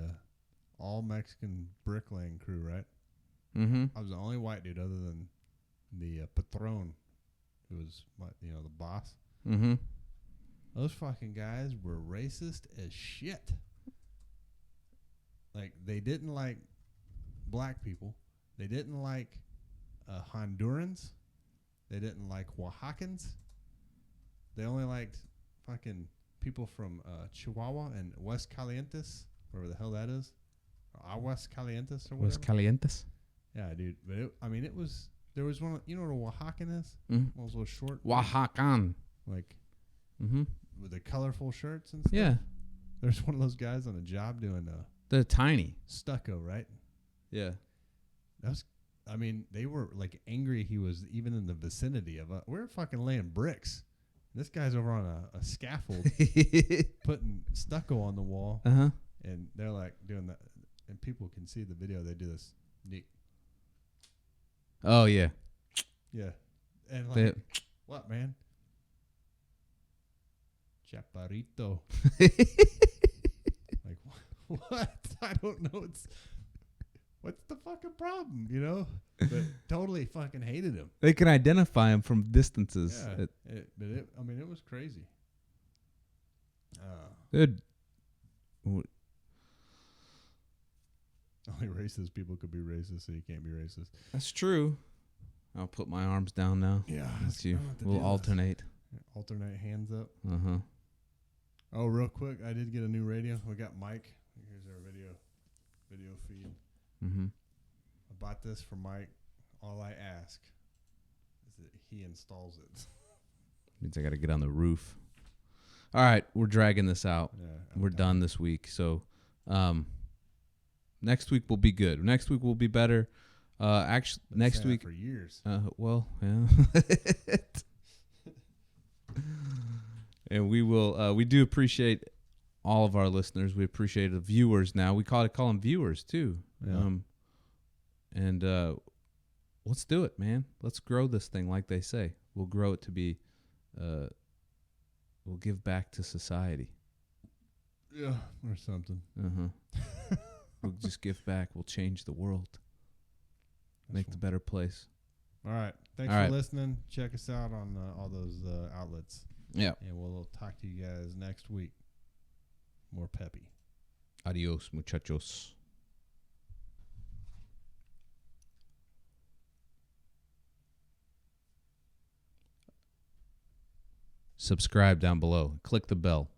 all Mexican bricklaying crew, right? Mm-hmm. I was the only white dude other than the patron, who was the boss. Mm-hmm. Those fucking guys were racist as shit. Like, they didn't like black people. They didn't like Hondurans. They didn't like Oaxacans. They only liked fucking people from Chihuahua and West Calientes, wherever the hell that is. Aguas Calientes or whatever. West Calientes? Yeah, dude. But there was one, you know what a Oaxacan is? Mm-hmm. One of those short. Oaxacan. Like, mm-hmm. with the colorful shirts and stuff. Yeah. There's one of those guys on a job doing they're tiny. Stucco, right? Yeah. They were like angry he was even in the vicinity of we're fucking laying bricks. This guy's over on a scaffold putting stucco on the wall. Uh-huh. And they're like doing that. And people can see the video. They do this. Oh, yeah. Yeah. And like, what, man? Chaparrito. Like, what? I don't know. What's the fucking problem, you know? But totally fucking hated him. They can identify him from distances. Yeah, it was crazy. Dude. Only racist people could be racist, so you can't be racist. That's true. I'll put my arms down now. Yeah. That's you. We'll alternate. Alternate hands up. Uh-huh. Oh, real quick, I did get a new radio. We got Mike. Here's our video feed. Mm-hmm. I bought this for Mike. All I ask is that he installs it. Means I got to get on the roof. All right, we're dragging this out. Yeah, we're done this week. So next week will be good. Next week will be better. Actually, next week for years. Well, yeah. And we will. We do appreciate all of our listeners. We appreciate the viewers. Now we call them viewers too. Yeah. And let's do it, man. Let's grow this thing, like they say. We'll grow it to be. We'll give back to society. Yeah, or something. Uh-huh. We'll just give back. We'll change the world. Make the better place. All right. Thanks for listening. Check us out on all those outlets. Yeah. And we'll talk to you guys next week. More peppy. Adios, muchachos. Subscribe down below. Click the bell.